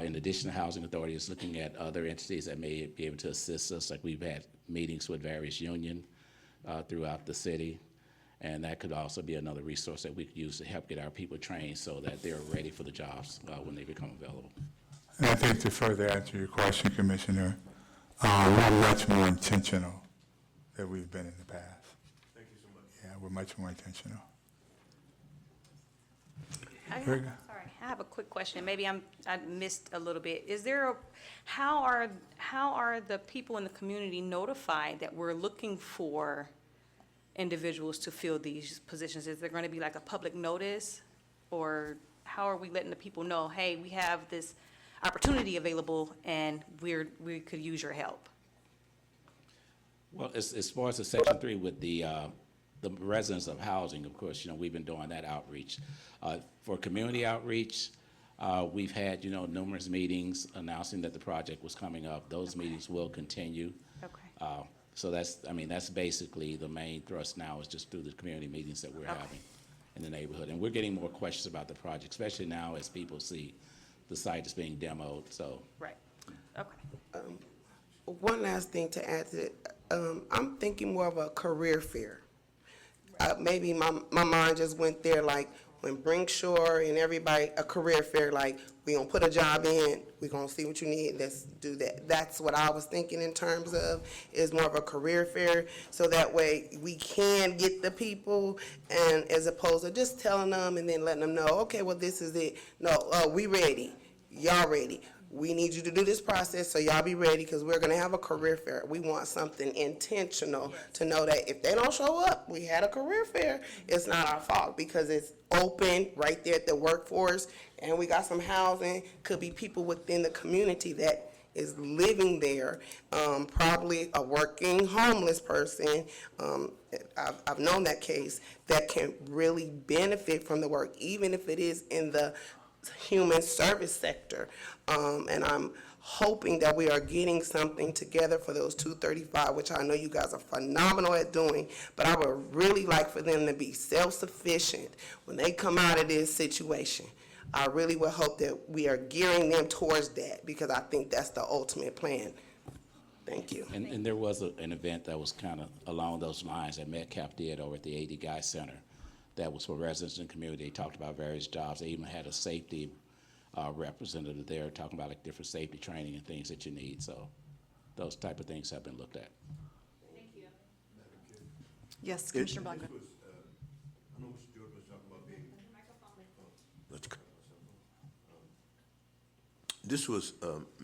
Speaker 16: In addition, the Housing Authority is looking at other entities that may be able to assist us. Like, we've had meetings with various unions throughout the city. And that could also be another resource that we could use to help get our people trained so that they're ready for the jobs when they become available.
Speaker 1: And I think to further answer your question, Commissioner, we're much more intentional than we've been in the past.
Speaker 11: Thank you so much.
Speaker 1: Yeah, we're much more intentional.
Speaker 4: Sorry, I have a quick question. Maybe I missed a little bit. Is there how are the people in the community notified that we're looking for individuals to fill these positions? Is there going to be like a public notice, or how are we letting the people know, hey, we have this opportunity available and we could use your help?
Speaker 16: Well, as far as the Section 3 with the residents of housing, of course, we've been doing that outreach. For community outreach, we've had, numerous meetings announcing that the project was coming up. Those meetings will continue.
Speaker 4: Okay.
Speaker 16: So that's basically the main thrust now, is just through the community meetings that we're having in the neighborhood. And we're getting more questions about the project, especially now as people see the site is being demoed, so.
Speaker 4: Right. Okay.
Speaker 15: One last thing to add to it. I'm thinking more of a career fair. Maybe my mind just went there, like when Brinkshaw and everybody, a career fair, like, we're going to put a job in, we're going to see what you need, let's do that. That's what I was thinking in terms of, is more of a career fair, so that way we can get the people, and as opposed to just telling them and then letting them know, okay, well, this is it. No, we ready. Y'all ready. We need you to do this process, so y'all be ready, because we're going to have a career fair. We want something intentional to know that if they don't show up, we had a career fair, it's not our fault, because it's open right there at the workforce, and we got some housing. Could be people within the community that is living there, probably a working homeless person. I've known that case, that can really benefit from the work, even if it is in the human service sector. And I'm hoping that we are getting something together for those 235, which I know you guys are phenomenal at doing, but I would really like for them to be self-sufficient when they come out of this situation. I really would hope that we are gearing them towards that, because I think that's the ultimate plan. Thank you.
Speaker 16: And there was an event that was kind of along those lines that Metcalf did over at the AD Guy Center that was for residents and community. They talked about various jobs. They even had a safety representative there talking about like different safety training and things that you need. So those type of things have been looked at.
Speaker 7: Yes, Commissioner Blackman.
Speaker 11: I know Mr. Jordan was talking about being. Let's cut myself off. This was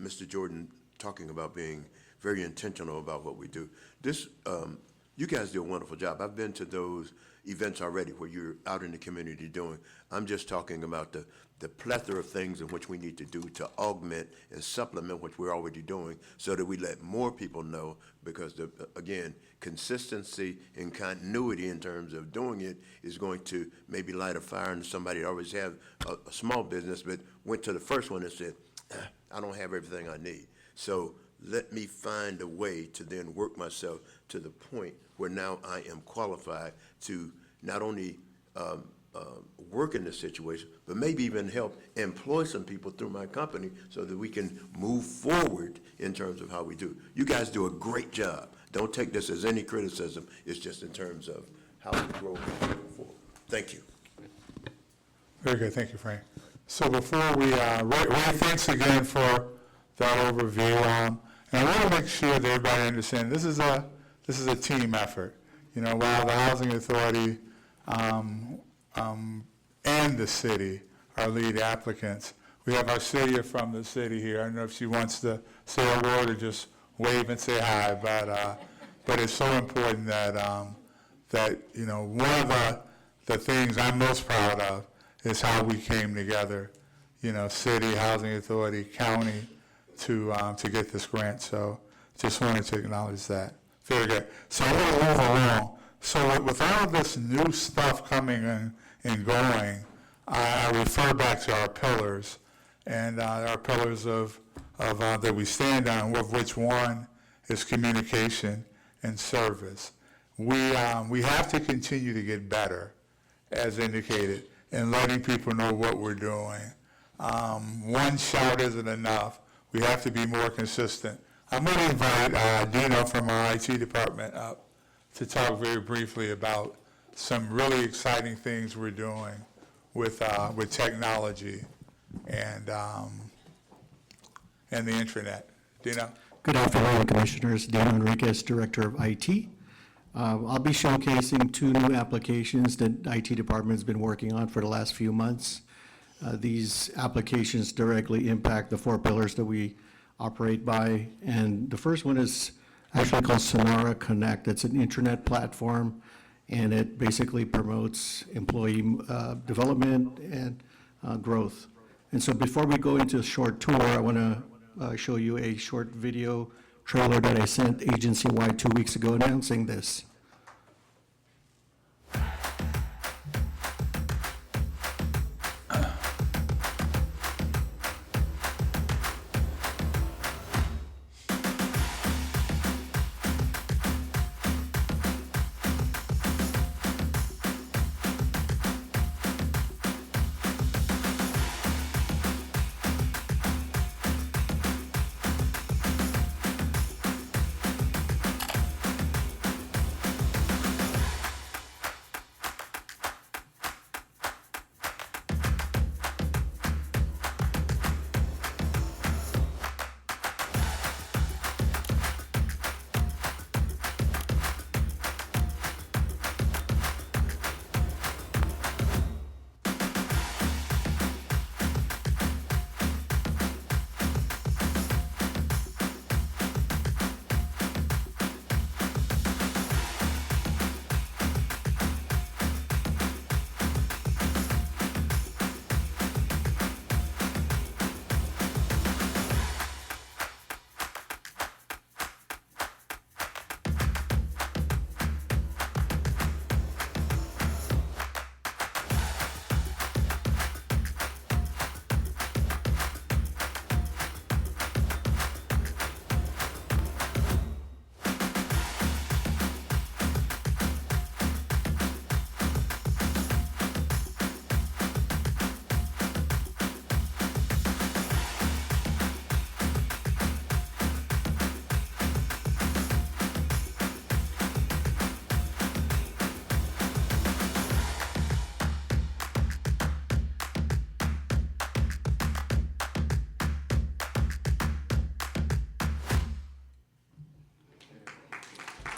Speaker 11: Mr. Jordan talking about being very intentional about what we do. This, you guys do a wonderful job. I've been to those events already where you're out in the community doing. I'm just talking about the plethora of things in which we need to do to augment and supplement what we're already doing so that we let more people know, because again, consistency and continuity in terms of doing it is going to maybe light a fire in somebody that always have a small business but went to the first one and said, I don't have everything I need. So let me find a way to then work myself to the point where now I am qualified to not only work in this situation, but maybe even help employ some people through my company so that we can move forward in terms of how we do. You guys do a great job. Don't take this as any criticism. It's just in terms of how we grow forward. Thank you.
Speaker 1: Very good, thank you, Frank. So before we, Ray, thanks again for that overview. And I want to make sure that everybody understands this is a team effort. You know, while the Housing Authority and the city are lead applicants, we have our city from the city here. I don't know if she wants to say a word or just wave and say hi, but it's so important that that you know, one of the things I'm most proud of is how we came together, you know, city, housing authority, county, to get this grant. So just wanted to acknowledge that. Very good. So I'm going to move along. So with all of this new stuff coming in and going, I refer back to our pillars, and our pillars of that we stand on, of which one is communication and service. We have to continue to get better, as indicated, in letting people know what we're doing. One shout isn't enough. We have to be more consistent. I'm going to invite Dino from our IT department up to talk very briefly about some really exciting things we're doing with technology and the intranet. Dino?
Speaker 18: Good afternoon, Commissioners. Dino Enriquez, Director of IT. I'll be showcasing 2 new applications that the IT department has been working on for the last few months. These applications directly impact the 4 pillars that we operate by, and the first one is actually called SNRHA Connect. It's an intranet platform, and it basically promotes employee development and growth. And so before we go into a short tour, I want to show you a short video trailer that I sent agency-wide 2 weeks ago announcing this.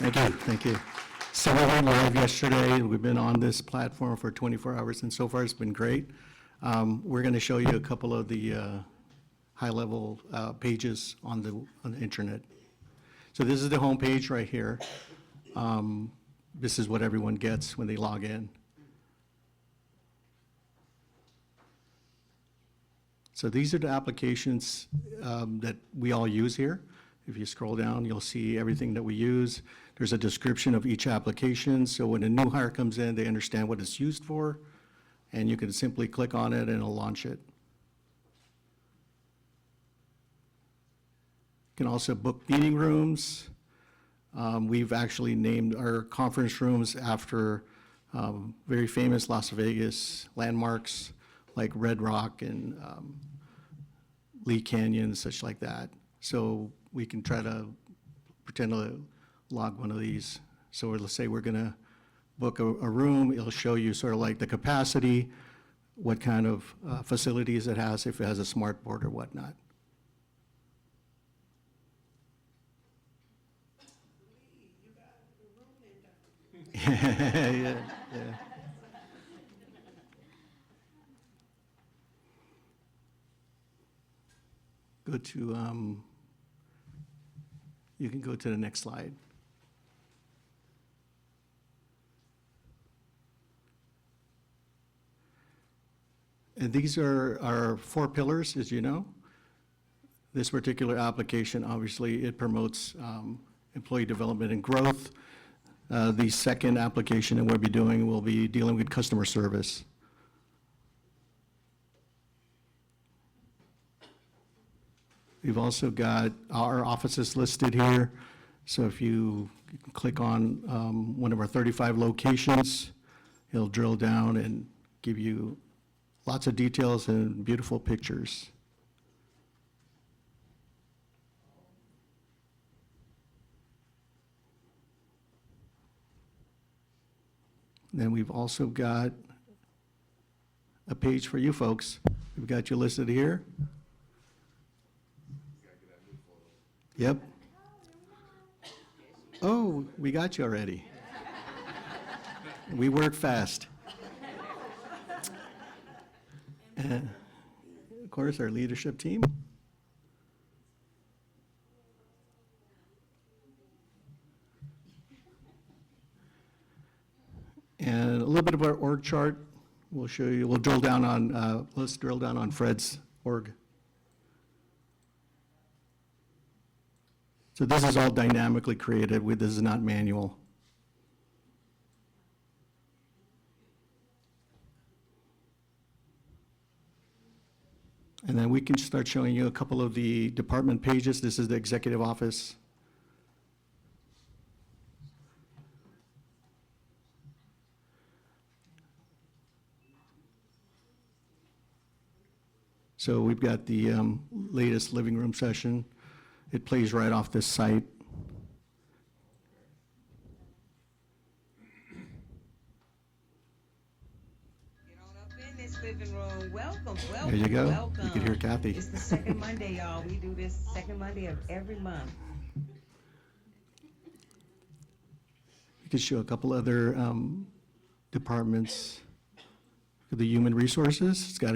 Speaker 18: Thank you, thank you. So we went live yesterday. We've been on this platform for 24 hours, and so far it's been great. We're going to show you a couple of the high-level pages on the internet. So this is the home page right here. This is what everyone gets when they log in. So these are the applications that we all use here. If you scroll down, you'll see everything that we use. There's a description of each application, so when a new hire comes in, they understand what it's used for, and you can simply click on it and it'll launch it. You can also book meeting rooms. We've actually named our conference rooms after very famous Las Vegas landmarks like Red Rock and Lee Canyon, such like that. So we can try to pretend to log one of these. So let's say we're gonna book a room, it'll show you sort of like the capacity, what kind of facilities it has, if it has a smart board or whatnot. Yeah. Go to, you can go to the next slide. And these are our 4 pillars, as you know. This particular application, obviously, it promotes employee development and growth. The second application that we'll be doing will be dealing with customer service. We've also got our offices listed here. So if you click on one of our 35 locations, it'll drill down and give you lots of details and beautiful pictures. Then we've also got a page for you folks. We've got you listed here. Yep. Oh, we got you already. We work fast. And of course, our leadership team. And a little bit of our org chart. We'll show you, we'll drill down on, let's drill down on Fred's org. So this is all dynamically created. This is not manual. And then we can start showing you a couple of the department pages. This is the executive office. So we've got the latest living room session. It plays right off this site.
Speaker 19: Living room. Welcome.
Speaker 18: There you go.
Speaker 19: Welcome.
Speaker 18: You can hear Kathy.
Speaker 19: It's the second Monday, y'all. We do this second Monday of every month.
Speaker 18: We could show a couple other departments. The human resources, it's got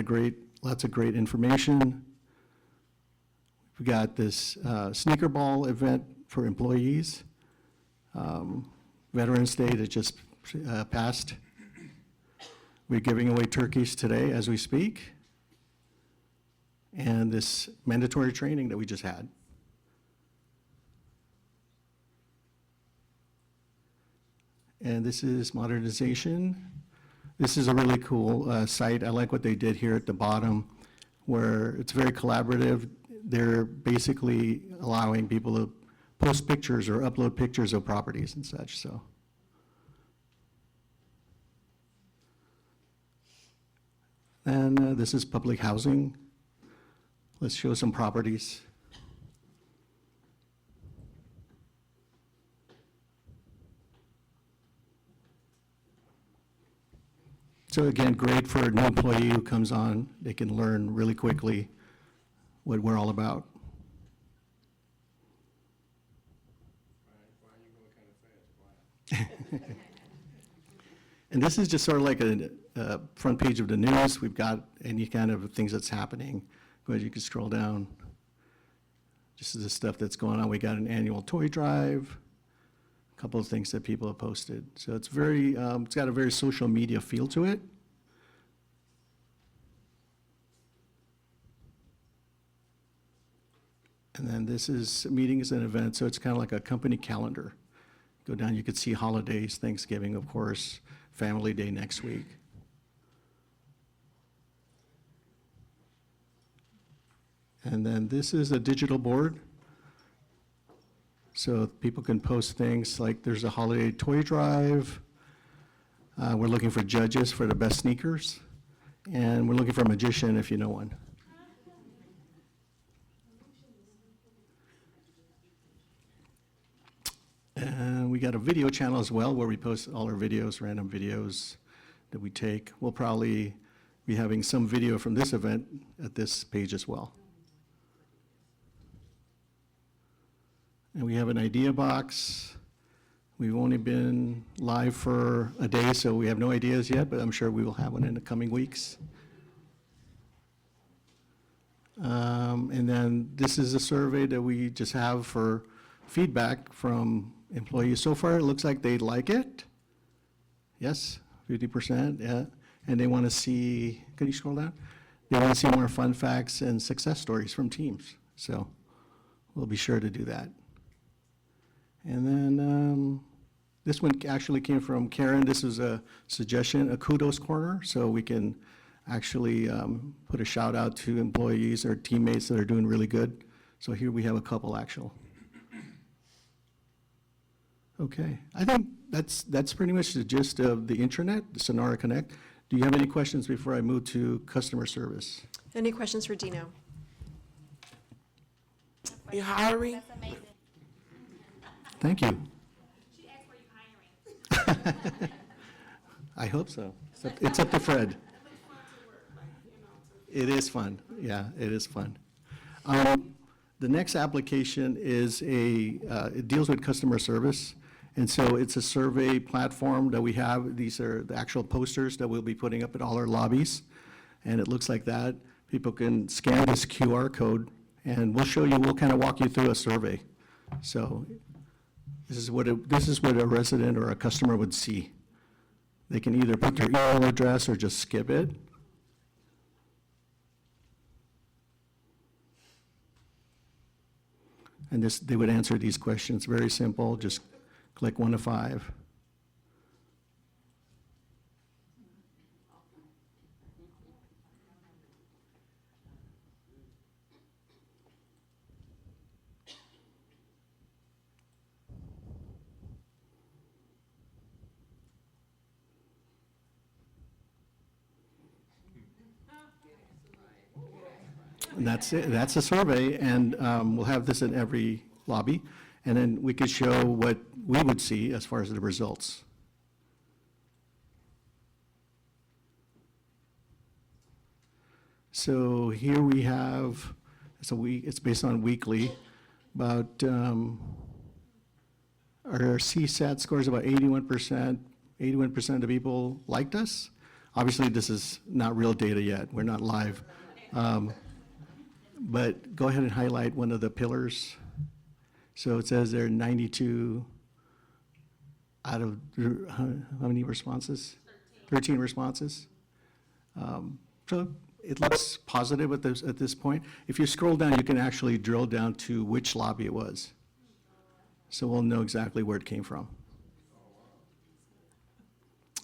Speaker 18: lots of great information. We've got this sneaker ball event for employees. Veterans Day that just passed. We're giving away turkeys today as we speak. And this mandatory training that we just had. And this is modernization. This is a really cool site. I like what they did here at the bottom, where it's very collaborative. They're basically allowing people to post pictures or upload pictures of properties and such, so. And this is public housing. Let's show some properties. So again, great for a new employee who comes on. They can learn really quickly what we're all about. And this is just sort of like a front page of the news. We've got any kind of things that's happening. Go ahead, you can scroll down. This is the stuff that's going on. We got an annual toy drive, a couple of things that people have posted. So it's very, it's got a very social media feel to it. And then this is meetings and events, so it's kind of like a company calendar. Go down, you could see holidays, Thanksgiving, of course, Family Day next week. And then this is a digital board. So people can post things like there's a holiday toy drive. We're looking for judges for the best sneakers. And we're looking for a magician if you know one. And we got a video channel as well where we post all our videos, random videos that we take. We'll probably be having some video from this event at this page as well. And we have an idea box. We've only been live for a day, so we have no ideas yet, but I'm sure we will have one in the coming weeks. And then this is a survey that we just have for feedback from employees. So far, it looks like they like it. Yes, 50%, yeah. And they want to see, can you scroll down? They want to see more fun facts and success stories from teams. So we'll be sure to do that. And then this one actually came from Karen. This is a suggestion, a kudos corner, so we can actually put a shout out to employees or teammates that are doing really good. So here we have a couple actual. Okay, I think that's pretty much the gist of the intranet, the SNRHA Connect. Do you have any questions before I move to customer service?
Speaker 7: Any questions for Dino?
Speaker 15: You hiring?
Speaker 18: Thank you. I hope so. It's up to Fred. It is fun. Yeah, it is fun. The next application is it deals with customer service. And so it's a survey platform that we have. These are the actual posters that we'll be putting up at all our lobbies. And it looks like that. People can scan this QR code, and we'll show you, we'll kind of walk you through a survey. So this is what a resident or a customer would see. They can either put their email address or just skip it. And they would answer these questions, very simple, just click 1 to 5. And that's it. That's a survey, and we'll have this in every lobby, and then we could show what we would see as far as the results. So here we have, it's based on weekly, about our CSAT score is about 81%. 81% of people liked us. Obviously, this is not real data yet. We're not live. But go ahead and highlight one of the pillars. So it says there are 92 out of, how many responses? 13 responses. So it looks positive at this point. If you scroll down, you can actually drill down to which lobby it was. So we'll know exactly where it came from.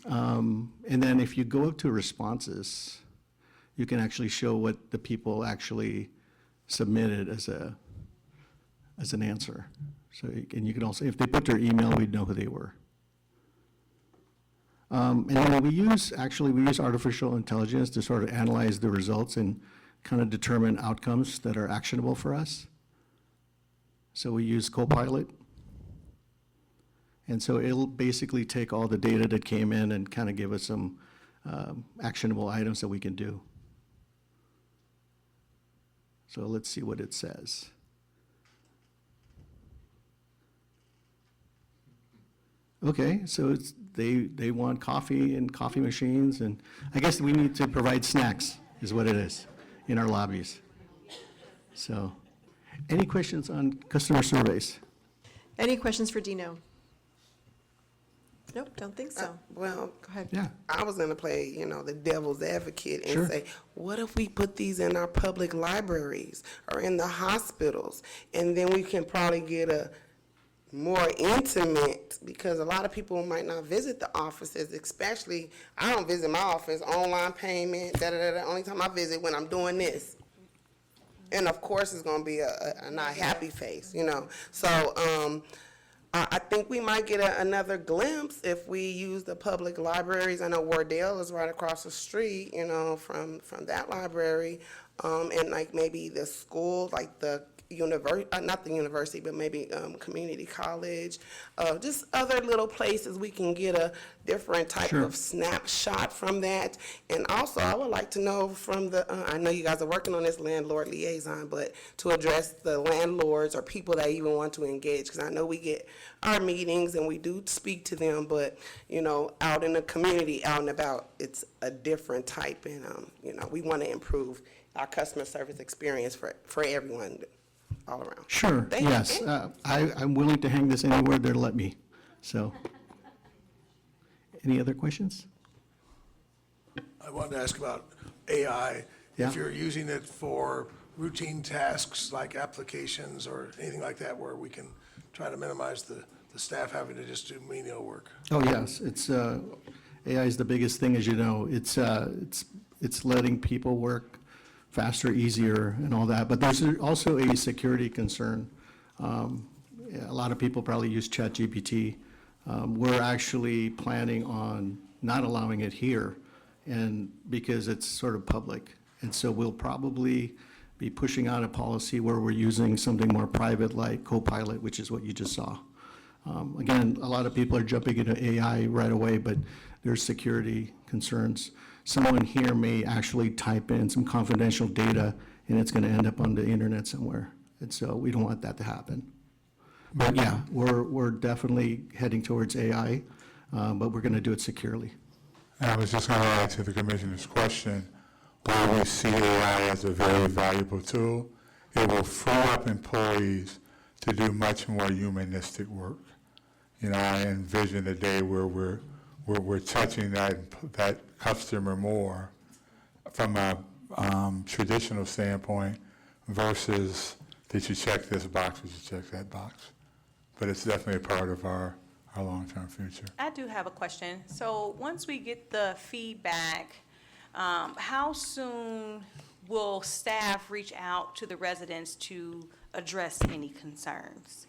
Speaker 18: And then if you go up to responses, you can actually show what the people actually submitted as an answer. So, and you can also, if they put their email, we'd know who they were. And then we use artificial intelligence to sort of analyze the results and kind of determine outcomes that are actionable for us. So we use Copilot. And so it'll basically take all the data that came in and kind of give us some actionable items that we can do. So let's see what it says. Okay, so it's, they want coffee and coffee machines, and I guess we need to provide snacks, is what it is, in our lobbies. So, any questions on customer surveys?
Speaker 7: Any questions for Dino? Nope, don't think so.
Speaker 15: Well,
Speaker 7: Go ahead.
Speaker 18: Yeah.
Speaker 15: I was gonna play, the devil's advocate and
Speaker 18: Sure.
Speaker 15: say, what if we put these in our public libraries or in the hospitals? And then we can probably get a more intimate, because a lot of people might not visit the offices, especially, I don't visit my office, online payment, da-da-da-da, only time I visit when I'm doing this. And of course, it's gonna be a not happy face, So, I think we might get another glimpse if we use the public libraries. I know Wardell is right across the street, from that library. And like maybe the school, like the not the university, but maybe community college, just other little places we can get a different type
Speaker 18: Sure.
Speaker 15: of snapshot from that. And also, I would like to know from the, I know you guys are working on this landlord liaison, but to address the landlords or people that even want to engage, because I know we get our meetings and we do speak to them, but, out in the community, out and about, it's a different type, and, we want to improve our customer service experience for everyone all around.
Speaker 18: Sure,
Speaker 15: Thank you.
Speaker 18: yes. I'm willing to hang this anywhere they'll let me, so. Any other questions?
Speaker 13: I wanted to ask about AI.
Speaker 18: Yeah.
Speaker 13: If you're using it for routine tasks like applications or anything like that, where we can try to minimize the staff having to just do menial work.
Speaker 18: Oh, yes, it's, AI is the biggest thing, as you know. It's letting people work faster, easier, and all that, but there's also a security concern. A lot of people probably use ChatGPT. We're actually planning on not allowing it here, and because it's sort of public. And so we'll probably be pushing out a policy where we're using something more private like Copilot, which is what you just saw. Again, a lot of people are jumping into AI right away, but there's security concerns. Someone here may actually type in some confidential data, and it's going to end up on the internet somewhere. And so we don't want that to happen. But yeah, we're definitely heading towards AI, but we're going to do it securely.
Speaker 1: And I was just going to add to the commissioner's question, while we see AI as a very valuable tool, it will free up employees to do much more humanistic work. I envision a day where we're touching that customer more from a traditional standpoint versus did you check this box, did you check that box? But it's definitely a part of our long-term future.
Speaker 20: I do have a question. So once we get the feedback, how soon will staff reach out to the residents to address any concerns?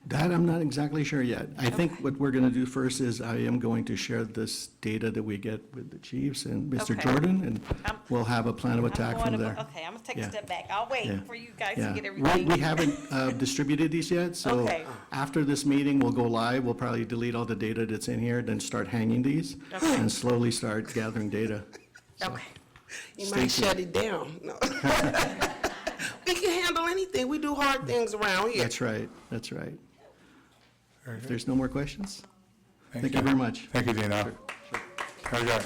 Speaker 18: That I'm not exactly sure yet. I think what we're going to do first is I am going to share this data that we get with the chiefs and Mr.
Speaker 20: Okay.
Speaker 18: Jordan, and we'll have a plan of attack from there.
Speaker 20: Okay, I'm gonna take
Speaker 18: Yeah.
Speaker 20: a step back. I'll wait
Speaker 18: Yeah.
Speaker 20: for you guys
Speaker 18: Yeah.
Speaker 20: to get everything.
Speaker 18: We haven't distributed these yet, so
Speaker 20: Okay.
Speaker 18: after this meeting, we'll go live. We'll probably delete all the data that's in here, then start hanging these,
Speaker 20: Okay.
Speaker 18: and slowly start gathering data.
Speaker 20: Okay.
Speaker 15: You
Speaker 18: Stay
Speaker 15: might
Speaker 18: tuned.
Speaker 15: shut it down. No. We can handle anything. We do hard things around here.
Speaker 18: That's right, that's right.
Speaker 1: Very
Speaker 18: If
Speaker 1: good.
Speaker 18: there's no more questions? Thank you very much.
Speaker 1: Thank you, Dino. Very good.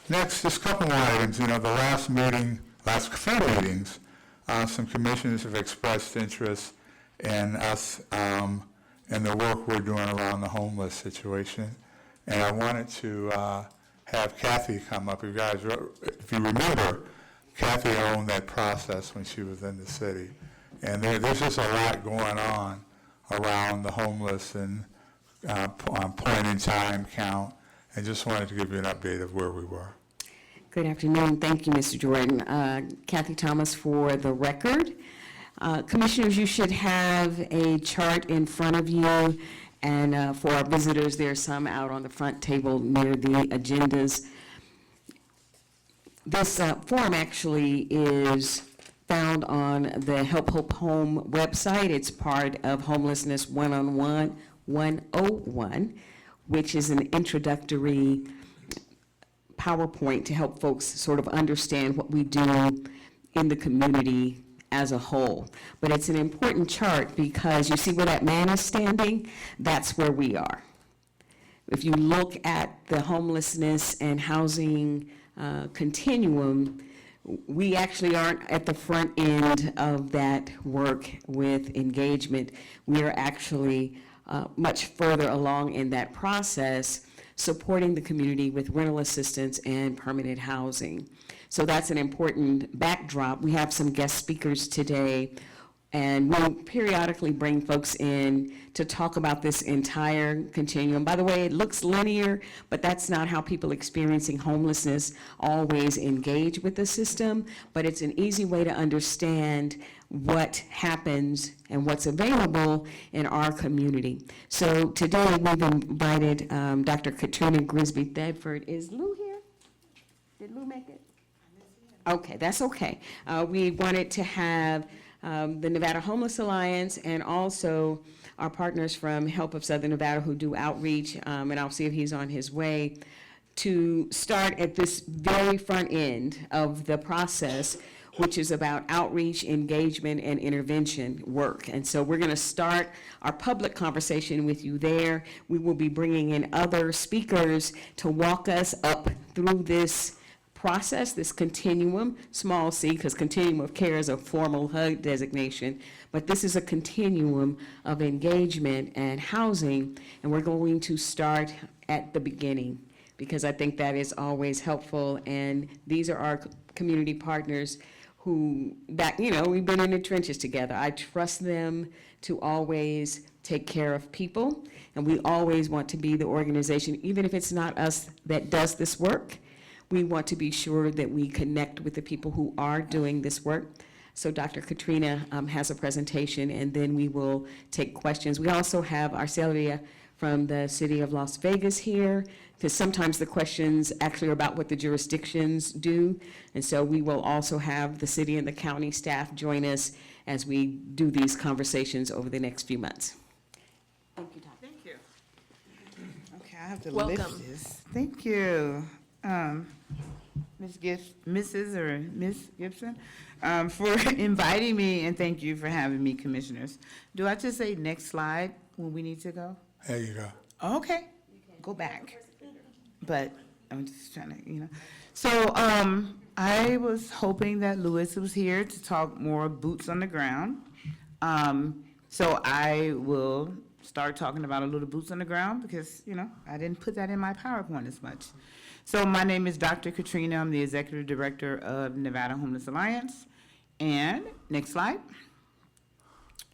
Speaker 1: Next, just a couple more items. The last few meetings, some commissioners have expressed interest in us and the work we're doing around the homeless situation. And I wanted to have Kathy come up. If you remember, Kathy owned that process when she was in the city. And there's just a lot going on around the homeless and point in time count. And just wanted to give you an update of where we were.
Speaker 12: Good afternoon. Thank you, Mr. Jordan. Kathy Thomas for the record. Commissioners, you should have a chart in front of you. And for our visitors, there's some out on the front table near the agendas. This form actually is found on the Help Hope Home website. It's part of Homelessness 101, 101, which is an introductory PowerPoint to help folks sort of understand what we do in the community as a whole. But it's an important chart because you see where that man is standing? That's where we are. If you look at the homelessness and housing continuum, we actually aren't at the front end of that work with engagement. We are actually much further along in that process, supporting the community with rental assistance and permanent housing. So that's an important backdrop. We have some guest speakers today, and we'll periodically bring folks in to talk about this entire continuum. By the way, it looks linear, but that's not how people experiencing homelessness always engage with the system, but it's an easy way to understand what happens and what's available in our community. So today we've invited Dr. Katrina Grisby-Thedford. Is Lou here? Did Lou make it? Okay, that's okay. We wanted to have the Nevada Homeless Alliance and also our partners from Help of Southern Nevada who do outreach, and I'll see if he's on his way, to start at this very front end of the process, which is about outreach, engagement, and intervention work. And so we're going to start our public conversation with you there. We will be bringing in other speakers to walk us up through this process, this continuum, small c, because continuum of care is a formal HUD designation, but this is a continuum of engagement and housing, and we're going to start at the beginning, because I think that is always helpful, and these are our community partners who, we've been in the trenches together. I trust them to always take care of people, and we always want to be the organization, even if it's not us that does this work, we want to be sure that we connect with the people who are doing this work. So Dr. Katrina has a presentation, and then we will take questions. We also have Arcelia from the City of Las Vegas here, because sometimes the questions actually are about what the jurisdictions do. And so we will also have the city and the county staff join us as we do these conversations over the next few months. Thank you, Dr.
Speaker 21: Thank you. Okay, I have to
Speaker 7: Welcome.
Speaker 21: lift this. Thank you. Mrs. or Miss Gibson, for inviting me, and thank you for having me, commissioners. Do I just say next slide when we need to go?
Speaker 1: There you go.
Speaker 21: Okay, go back. But I'm just trying to, So I was hoping that Louis was here to talk more boots on the ground. So I will start talking about a little boots on the ground because, I didn't put that in my PowerPoint as much. So my name is Dr. Katrina. I'm the Executive Director of Nevada Homeless Alliance. And next slide.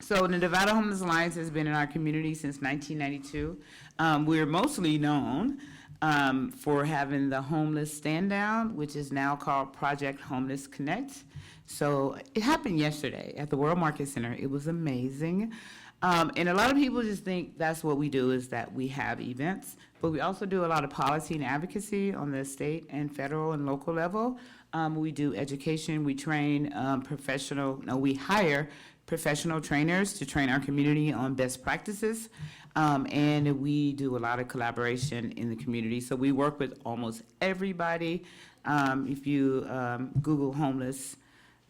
Speaker 21: So the Nevada Homeless Alliance has been in our community since 1992. We're mostly known for having the homeless stand down, which is now called Project Homeless Connect. So it happened yesterday at the World Market Center. It was amazing. And a lot of people just think that's what we do, is that we have events, but we also do a lot of policy and advocacy on the state and federal and local level. We do education, we train we hire professional trainers to train our community on best practices, and we do a lot of collaboration in the community. So we work with almost everybody. If you Google homeless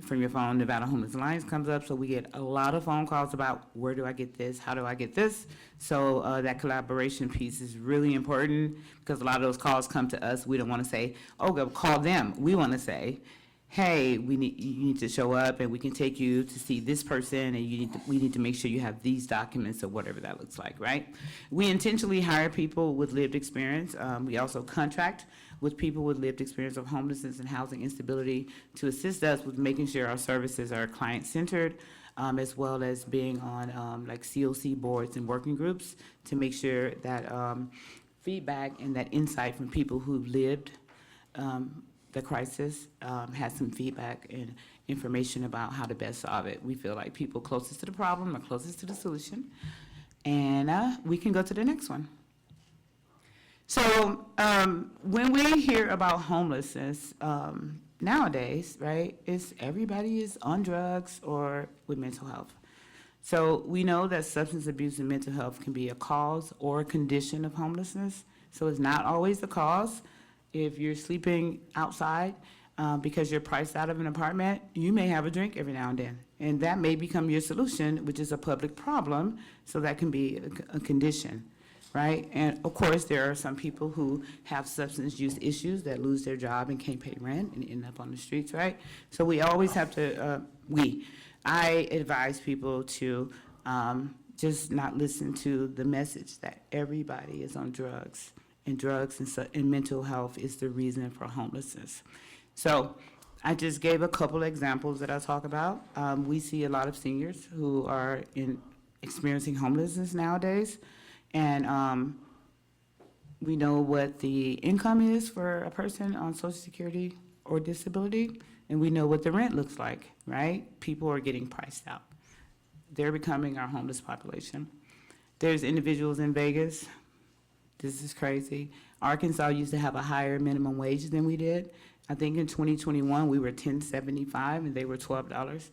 Speaker 21: from your phone, Nevada Homeless Alliance comes up, so we get a lot of phone calls about where do I get this, how do I get this? So that collaboration piece is really important because a lot of those calls come to us. We don't want to say, oh, go call them. We want to say, hey, you need to show up and we can take you to see this person, and we need to make sure you have these documents or whatever that looks like, right? We intentionally hire people with lived experience. We also contract with people with lived experience of homelessness and housing instability to assist us with making sure our services are client-centered, as well as being on like COC boards and working groups to make sure that feedback and that insight from people who've lived the crisis has some feedback and information about how to best solve it. We feel like people closest to the problem are closest to the solution. And we can go to the next one. So when we hear about homelessness nowadays, right, everybody is on drugs or with mental health. So we know that substance abuse and mental health can be a cause or a condition of homelessness. So it's not always the cause. If you're sleeping outside because you're priced out of an apartment, you may have a drink every now and then. And that may become your solution, which is a public problem, so that can be a condition, right? And of course, there are some people who have substance use issues that lose their job and can't pay rent and end up on the streets, right? So we always have to, I advise people to just not listen to the message that everybody is on drugs, and drugs and mental health is the reason for homelessness. So I just gave a couple examples that I talk about. We see a lot of seniors who are experiencing homelessness nowadays, and we know what the income is for a person on Social Security or disability, and we know what the rent looks like, right? People are getting priced out. They're becoming our homeless population. There's individuals in Vegas. This is crazy. Arkansas used to have a higher minimum wage than we did. I think in 2021, we were $10.75 and they were $12.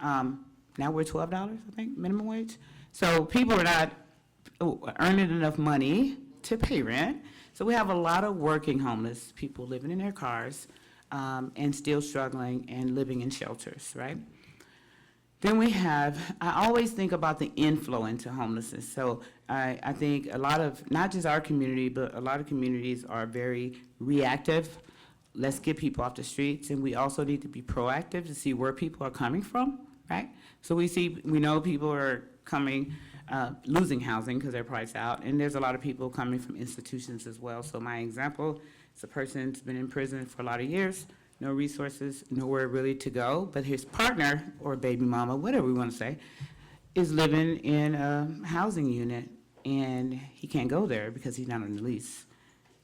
Speaker 21: Now we're $12, I think, minimum wage. So people are not earning enough money to pay rent. So we have a lot of working homeless people living in their cars and still struggling and living in shelters, right? Then we have, I always think about the inflow into homelessness. So I think a lot of, not just our community, but a lot of communities are very reactive. Let's get people off the streets, and we also need to be proactive to see where people are coming from, right? So we know people are coming, losing housing because they're priced out, and there's a lot of people coming from institutions as well. So my example is a person who's been in prison for a lot of years, no resources, nowhere really to go, but his partner, or baby mama, whatever we want to say, is living in a housing unit, and he can't go there because he's not on the lease.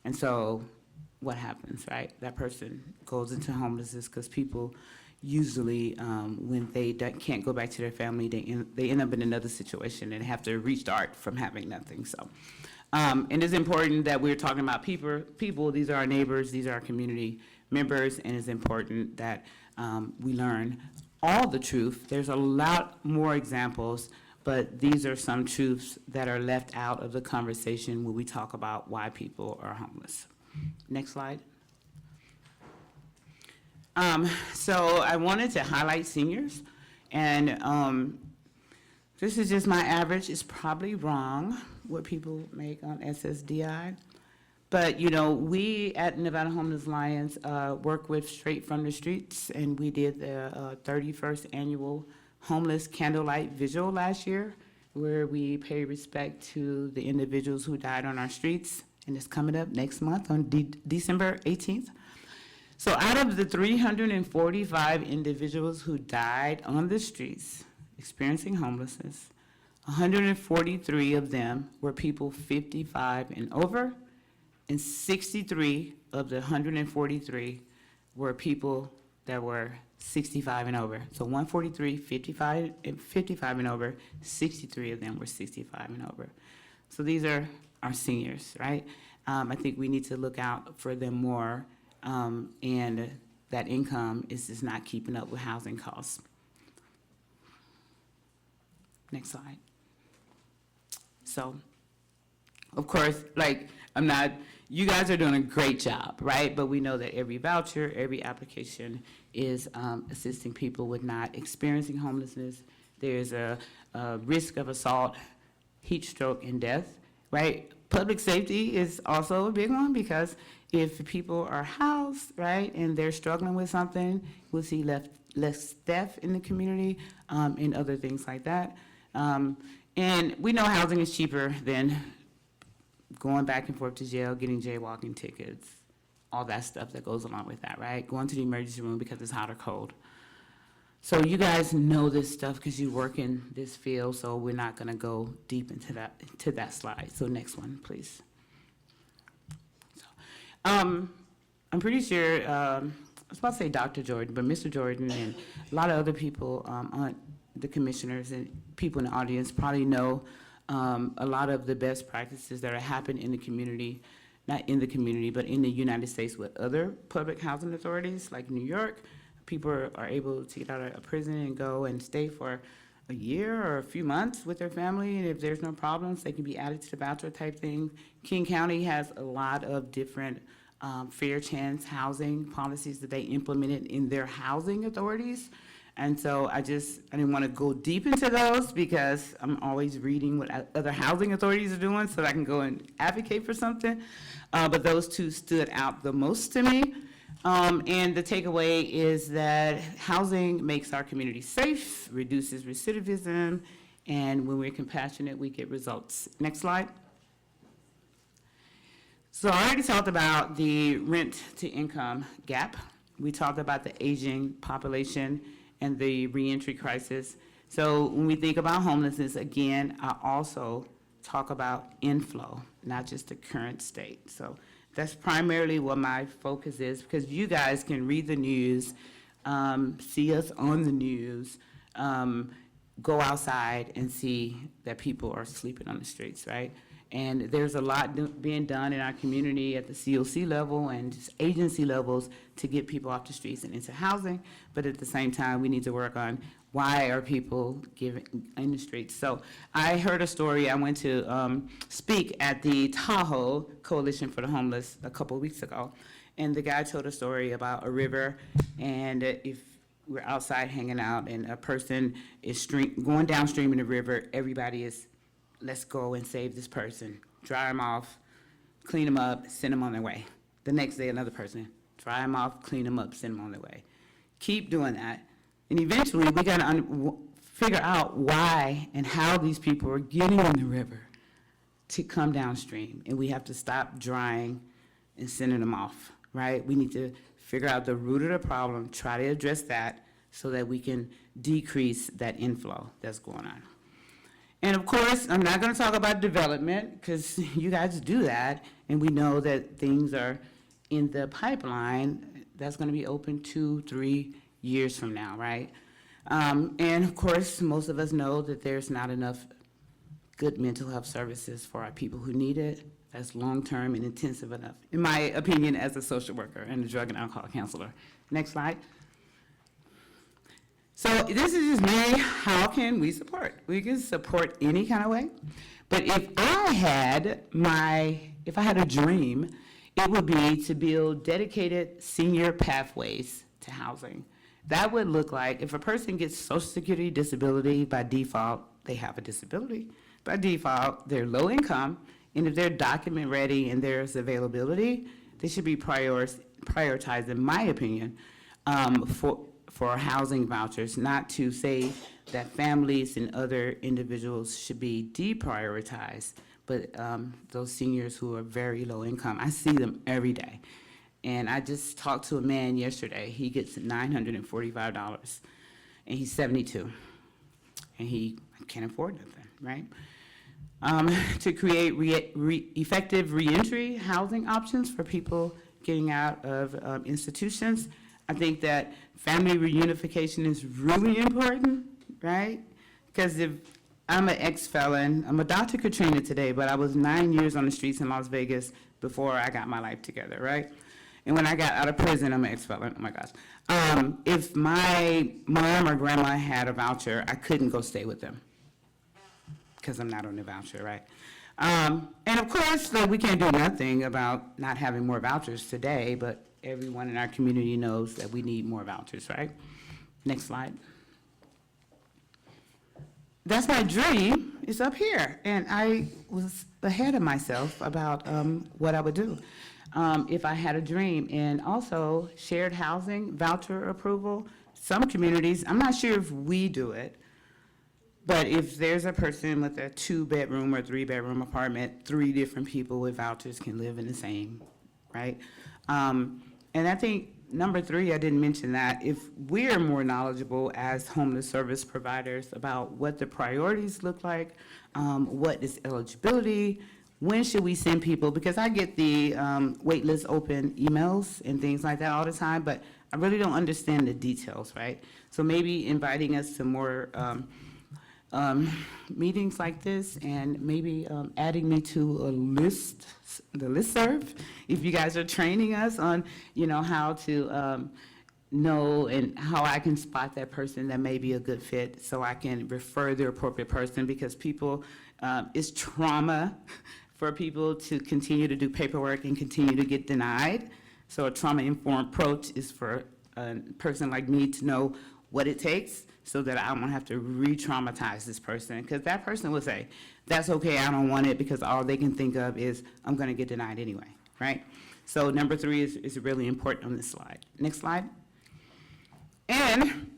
Speaker 21: And so what happens, right? That person goes into homelessness because people usually, when they can't go back to their family, they end up in another situation and have to restart from having nothing. So, and it's important that we're talking about people. These are our neighbors. These are our community members, and it's important that we learn all the truth. There's a lot more examples, but these are some truths that are left out of the conversation when we talk about why people are homeless. Next slide. So I wanted to highlight seniors, and this is just my average. It's probably wrong what people make on SSDI. But, you know, we at Nevada Homeless Alliance work with Straight from the Streets, and we did the 31st annual Homeless Candlelight Vigil last year, where we pay respect to the individuals who died on our streets, and it's coming up next month on December 18th. So out of the 345 individuals who died on the streets experiencing homelessness, 143 of them were people 55 and over, and 63 of the 143 were people that were 65 and over. So 143, 55 and over, 63 of them were 65 and over. So these are our seniors, right? I think we need to look out for them more, and that income is just not keeping up with housing costs. Next slide. So, of course, you guys are doing a great job, right? But we know that every voucher, every application is assisting people with not experiencing homelessness. There's a risk of assault, heat stroke, and death, right? Public safety is also a big one, because if people are housed, right, and they're struggling with something, we'll see less theft in the community, and other things like that. And we know housing is cheaper than going back and forth to jail, getting jaywalking tickets, all that stuff that goes along with that, right? Going to the emergency room because it's hot or cold. So you guys know this stuff because you work in this field, so we're not gonna go deep into that slide. So next one, please. So, I'm pretty sure, I was about to say Dr. Jordan, but Mr. Jordan and a lot of other people, on the commissioners and people in the audience probably know a lot of the best practices that are happening in the community, not in the community, but in the United States with other public housing authorities, like New York. People are able to get out of prison and go and stay for a year or a few months with their family, and if there's no problems, they can be added to the voucher type thing. King County has a lot of different
Speaker 8: fair chance housing policies that they implemented in their housing authorities. And so I didn't want to go deep into those because I'm always reading what other housing authorities are doing so that I can go and advocate for something. But those two stood out the most to me. And the takeaway is that housing makes our community safe, reduces recidivism, and when we're compassionate, we get results. Next slide. So I already talked about the rent to income gap. We talked about the aging population and the reentry crisis. So when we think about homelessness, again, I also talk about inflow, not just the current state. So that's primarily what my focus is, because you guys can read the news, see us on the news, go outside and see that people are sleeping on the streets, right? And there's a lot being done in our community at the COC level and just agency levels to get people off the streets and into housing. But at the same time, we need to work on why are people giving in the streets. So I heard a story. I went to speak at the Tahoe Coalition for the Homeless a couple of weeks ago. And the guy told a story about a river, and if we're outside hanging out and a person is going downstream in the river, everybody is, let's go and save this person. Dry them off, clean them up, send them on their way. The next day, another person, dry them off, clean them up, send them on their way. Keep doing that. And eventually, we got to figure out why and how these people are getting in the river to come downstream. And we have to stop drying and sending them off, right? We need to figure out the root of the problem, try to address that so that we can decrease that inflow that's going on. And of course, I'm not going to talk about development because you guys do that, and we know that things are in the pipeline that's going to be open 2-3 years from now, right? And of course, most of us know that there's not enough good mental health services for our people who need it. That's long-term and intensive enough, in my opinion, as a social worker and a drug and alcohol counselor. Next slide. So this is just me. How can we support? We can support any kind of way. But if I had a dream, it would be to build dedicated senior pathways to housing. That would look like if a person gets Social Security disability, by default, they have a disability. By default, they're low income, and if they're document ready and there's availability, they should be prioritized, in my opinion, for housing vouchers, not to say that families and other individuals should be deprioritized, but those seniors who are very low income, I see them every day. And I just talked to a man yesterday. He gets $945, and he's 72, and he can't afford nothing, right? To create effective reentry housing options for people getting out of institutions. I think that family reunification is really important, right? Because if I'm an ex-felon, I'm a Dr. Katrina today, but I was 9 years on the streets in Las Vegas before I got my life together, right? And when I got out of prison, I'm an ex-felon, oh my gosh. If my mom or grandma had a voucher, I couldn't go stay with them because I'm not on the voucher, right? And of course, we can't do nothing about not having more vouchers today, but everyone in our community knows that we need more vouchers, right? Next slide. That's my dream, it's up here. And I was ahead of myself about what I would do if I had a dream. And also shared housing, voucher approval. Some communities, I'm not sure if we do it, but if there's a person with a 2-bedroom or 3-bedroom apartment, 3 different people with vouchers can live in the same, right? And I think number 3, I didn't mention that, if we're more knowledgeable as homeless service providers about what the priorities look like, what is eligibility, when should we send people, because I get the wait list open emails and things like that all the time, but I really don't understand the details, right? So maybe inviting us to more meetings like this, and maybe adding me to a list, the listserv, if you guys are training us on, how to know and how I can spot that person that may be a good fit, so I can refer the appropriate person, because people, it's trauma
Speaker 21: for people to continue to do paperwork and continue to get denied. So a trauma-informed approach is for a person like me to know what it takes so that I don't have to re-traumatize this person. Because that person will say, that's okay, I don't want it, because all they can think of is, I'm going to get denied anyway, right? So number 3 is really important on this slide. Next slide. And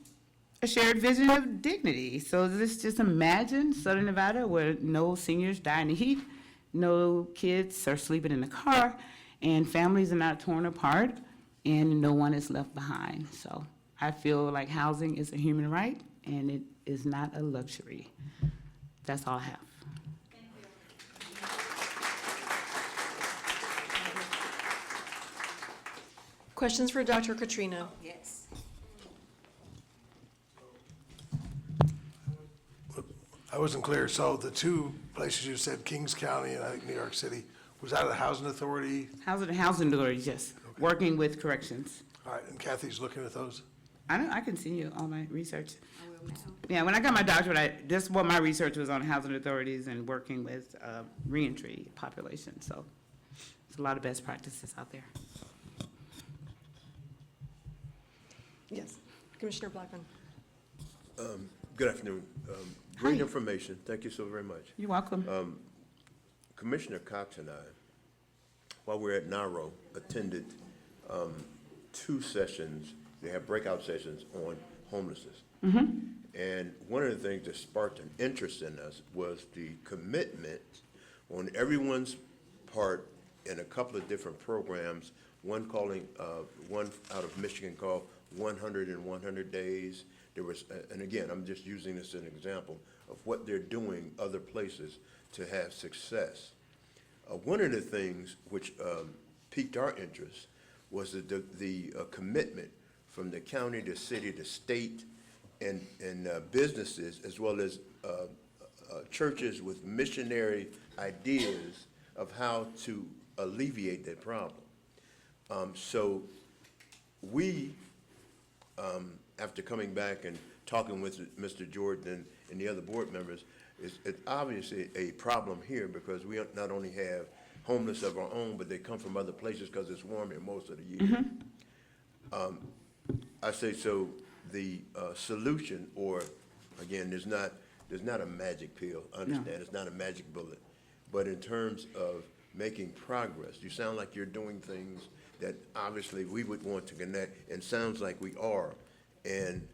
Speaker 21: a shared vision of dignity. So just imagine Southern Nevada where no seniors die in the heat, no kids are sleeping in the car, and families are not torn apart, and no one is left behind. So I feel like housing is a human right, and it is not a luxury. That's all I have.
Speaker 7: Questions for Dr. Katrina?
Speaker 20: Yes.
Speaker 13: I wasn't clear, so the two places you said, Kings County and I think New York City, was that the Housing Authority?
Speaker 21: Housing authorities, yes, working with corrections.
Speaker 13: All right, and Kathy's looking at those?
Speaker 21: I can send you all my research. Yeah, when I got my doctorate, this is what my research was on housing authorities and working with reentry population. So there's a lot of best practices out there.
Speaker 7: Yes, Commissioner Blackman.
Speaker 11: Good afternoon. Great information. Thank you so very much.
Speaker 21: You're welcome.
Speaker 11: Commissioner Cox and I, while we were at SNRHA, attended 2 sessions. They have breakout sessions on homelessness. And one of the things that sparked an interest in us was the commitment on everyone's part in a couple of different programs, one out of Michigan called 100 in 100 Days. There was, and again, I'm just using this as an example of what they're doing other places to have success. One of the things which piqued our interest was the commitment from the county, the city, the state, and businesses, as well as churches with missionary ideas of how to alleviate that problem. So we, after coming back and talking with Mr. Jordan and the other board members, it's obviously a problem here because we not only have homeless of our own, but they come from other places because it's warm here most of the year. I say so the solution, or again, there's not a magic pill. I understand it's not a magic bullet, but in terms of making progress, you sound like you're doing things that obviously we would want to connect, and sounds like we are. And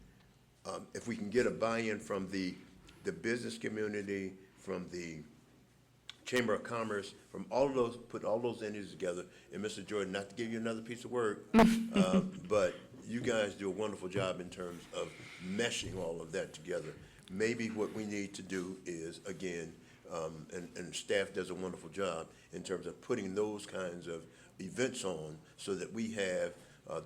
Speaker 11: if we can get a buy-in from the business community, from the Chamber of Commerce, from all of those, put all those entities together, and Mr. Jordan, not to give you another piece of work, but you guys do a wonderful job in terms of meshing all of that together. Maybe what we need to do is, again, and staff does a wonderful job in terms of putting those kinds of events on so that we have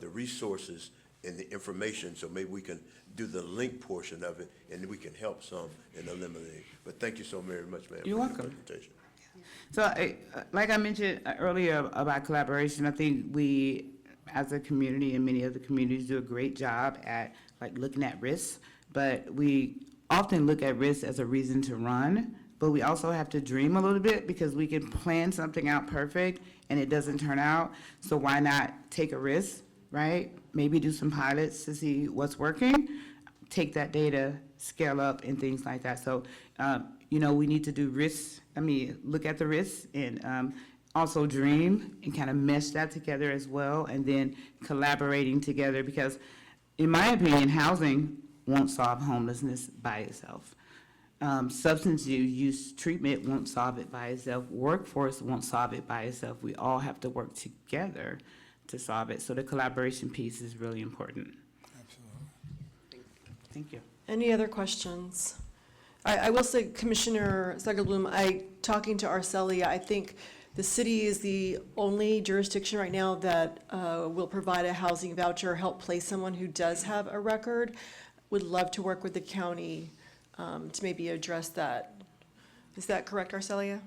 Speaker 11: the resources and the information, so maybe we can do the link portion of it, and we can help some and eliminate. But thank you so very much, ma'am.
Speaker 21: You're welcome.
Speaker 11: For the presentation.
Speaker 21: So, like I mentioned earlier about collaboration, I think we, as a community, and many other communities, do a great job at like looking at risks. But we often look at risks as a reason to run. But we also have to dream a little bit because we can plan something out perfect and it doesn't turn out. So why not take a risk, right? Maybe do some pilots to see what's working, take that data, scale up, and things like that. So, we need to do risks. Look at the risks and also dream and kind of mesh that together as well, and then collaborating together because, in my opinion, housing won't solve homelessness by itself. Substance use treatment won't solve it by itself. Workforce won't solve it by itself. We all have to work together to solve it. So the collaboration piece is really important.
Speaker 1: Absolutely.
Speaker 21: Thank you.
Speaker 7: Any other questions? I will say, Commissioner Segerblum, talking to Arcelia, I think the city is the only jurisdiction right now that will provide a housing voucher, help place someone who does have a record. Would love to work with the county to maybe address that. Is that correct, Arcelia?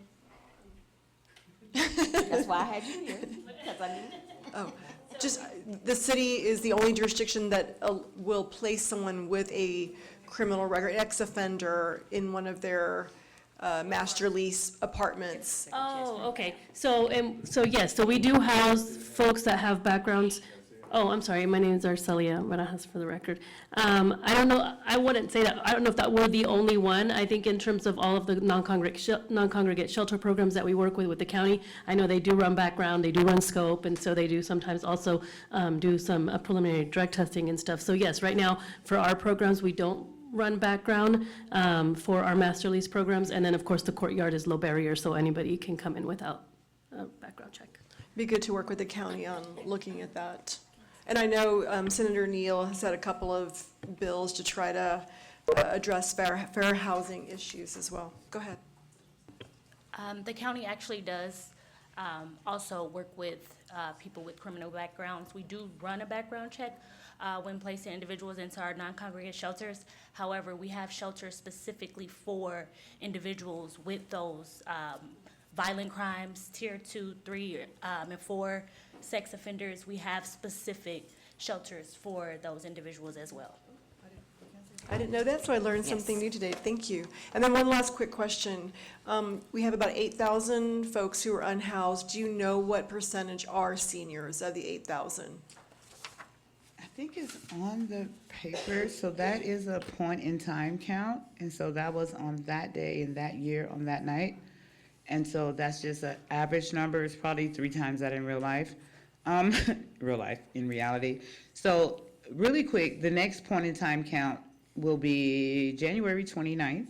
Speaker 5: That's why I had you here, because I knew.
Speaker 7: Oh, just, the city is the only jurisdiction that will place someone with a criminal record, ex-offender, in one of their master lease apartments.
Speaker 10: Oh, okay. So, yes, so we do house folks that have backgrounds. Oh, I'm sorry, my name is Arcelia Barajas, for the record. I don't know, I wouldn't say that, I don't know if that we're the only one. I think in terms of all of the non-congregate shelter programs that we work with the county, I know they do run background, they do run scope, and so they do sometimes also do some preliminary drug testing and stuff. So yes, right now, for our programs, we don't run background for our master lease programs, and then, of course, the courtyard is low barrier, so anybody can come in without a background check.
Speaker 7: Be good to work with the county on looking at that. And I know Senator Neal has had a couple of bills to try to address fair housing issues as well. Go ahead.
Speaker 17: The county actually does also work with people with criminal backgrounds. We do run a background check when placing individuals into our non-congregate shelters. However, we have shelters specifically for individuals with those violent crimes, tier 2, 3, and 4 sex offenders. We have specific shelters for those individuals as well.
Speaker 7: I didn't know that, so I learned something new today. Thank you. And then one last quick question. We have about 8,000 folks who are unhoused. Do you know what percentage are seniors of the 8,000?
Speaker 21: I think it's on the paper, so that is a point in time count, and so that was on that day and that year on that night. And so that's just an average number. It's probably 3 times that in real life. In reality. So really quick, the next point in time count will be January 29th,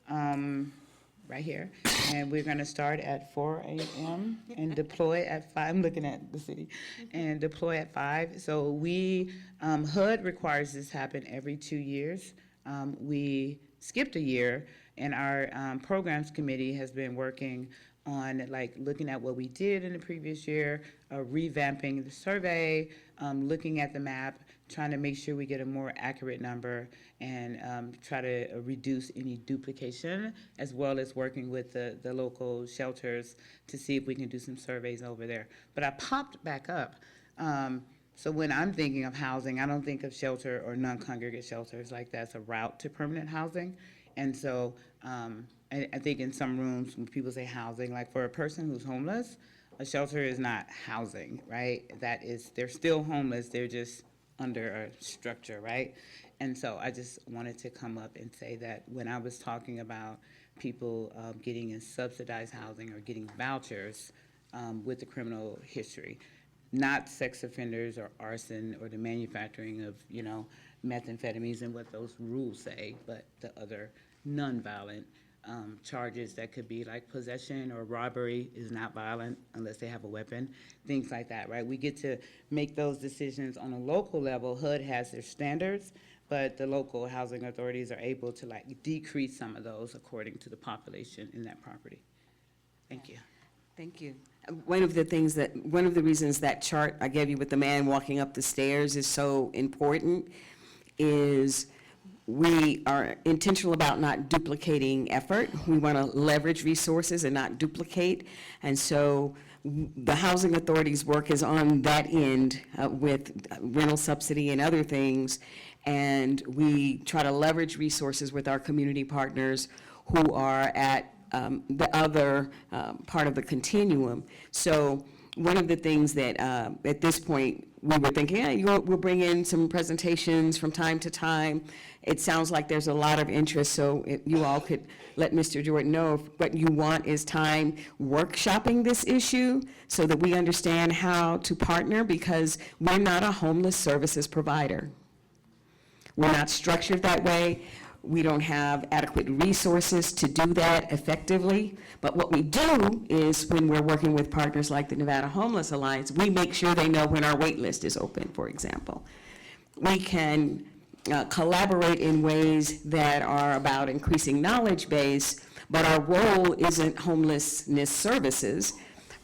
Speaker 21: right here. And we're gonna start at 4 a.m. and deploy at 5, I'm looking at the city, and deploy at 5. So we, HUD requires this happen every 2 years. We skipped a year, and our programs committee has been working on like looking at what we did in the previous year, revamping the survey, looking at the map, trying to make sure we get a more accurate number, and try to reduce any duplication, as well as working with the local shelters to see if we can do some surveys over there. But I popped back up. So when I'm thinking of housing, I don't think of shelter or non-congregate shelters like that's a route to permanent housing. And so I think in some rooms, when people say housing, like for a person who's homeless, a shelter is not housing, right? That is, they're still homeless, they're just under a structure, right? And so I just wanted to come up and say that when I was talking about people getting in subsidized housing or getting vouchers with the criminal history, not sex offenders or arson or the manufacturing of, methamphetamines and what those rules say, but the other nonviolent charges that could be like possession or robbery is not violent unless they have a weapon, things like that, right? We get to make those decisions on a local level. HUD has their standards, but the local housing authorities are able to like decrease some of those according to the population in that property. Thank you.
Speaker 22: Thank you. One of the reasons that chart I gave you with the man walking up the stairs is so important is we are intentional about not duplicating effort. We want to leverage resources and not duplicate. And so the housing authority's work is on that end with rental subsidy and other things. And we try to leverage resources with our community partners who are at the other part of the continuum. So one of the things that at this point we were thinking, we'll bring in some presentations from time to time. It sounds like there's a lot of interest, so if you all could let Mr. Jordan know if what you want is time workshopping this issue so that we understand how to partner, because we're not a homeless services provider. We're not structured that way. We don't have adequate resources to do that effectively. But what we do is when we're working with partners like the Nevada Homeless Alliance, we make sure they know when our wait list is open, for example. We can collaborate in ways that are about increasing knowledge base, but our role isn't homelessness services.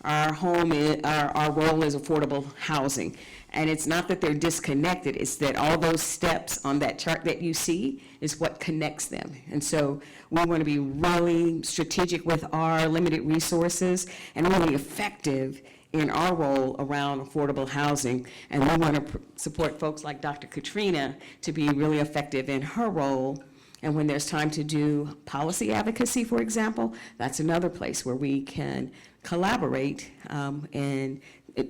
Speaker 22: Our role is affordable housing. And it's not that they're disconnected, it's that all those steps on that chart that you see is what connects them. And so we want to be really strategic with our limited resources and really effective in our role around affordable housing. And we want to support folks like Dr. Katrina to be really effective in her role And when there's time to do policy advocacy, for example, that's another place where we can collaborate and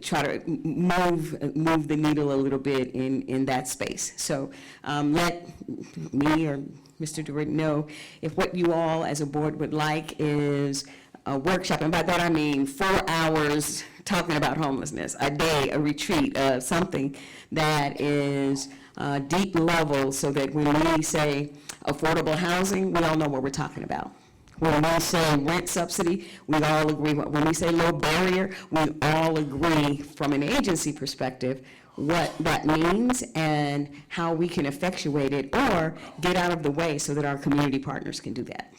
Speaker 22: try to move the needle a little bit in that space. So let me or Mr. DeWitt know if what you all as a board would like is a workshop, and by that I mean 4 hours talking about homelessness, a day, a retreat, something that is deep level so that when we say affordable housing, we all know what we're talking about. When we say rent subsidy, we all agree. When we say low barrier, we all agree from an agency perspective what that means and how we can effectuate it or get out of the way so that our community partners can do that.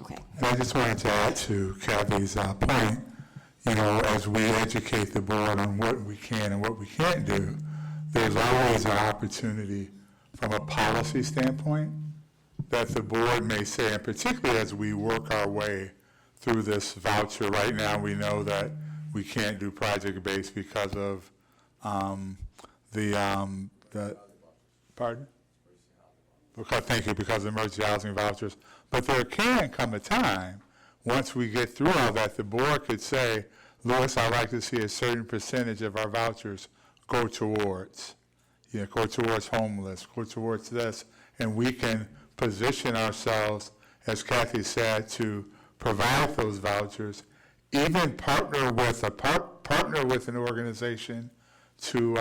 Speaker 22: Okay.
Speaker 1: And I just wanted to add to Kathy's point, you know, as we educate the board on what we can and what we can't do, there's always an opportunity from a policy standpoint that the board may say, and particularly as we work our way through this voucher. Right now, we know that we can't do project-based because of pardon? Thank you, because of emergency housing vouchers. But there can come a time, once we get through all that, the board could say, Louis, I'd like to see a certain percentage of our vouchers go towards, go towards homeless, go towards this, and we can position ourselves, as Kathy said, to provide those vouchers, even partner with an organization to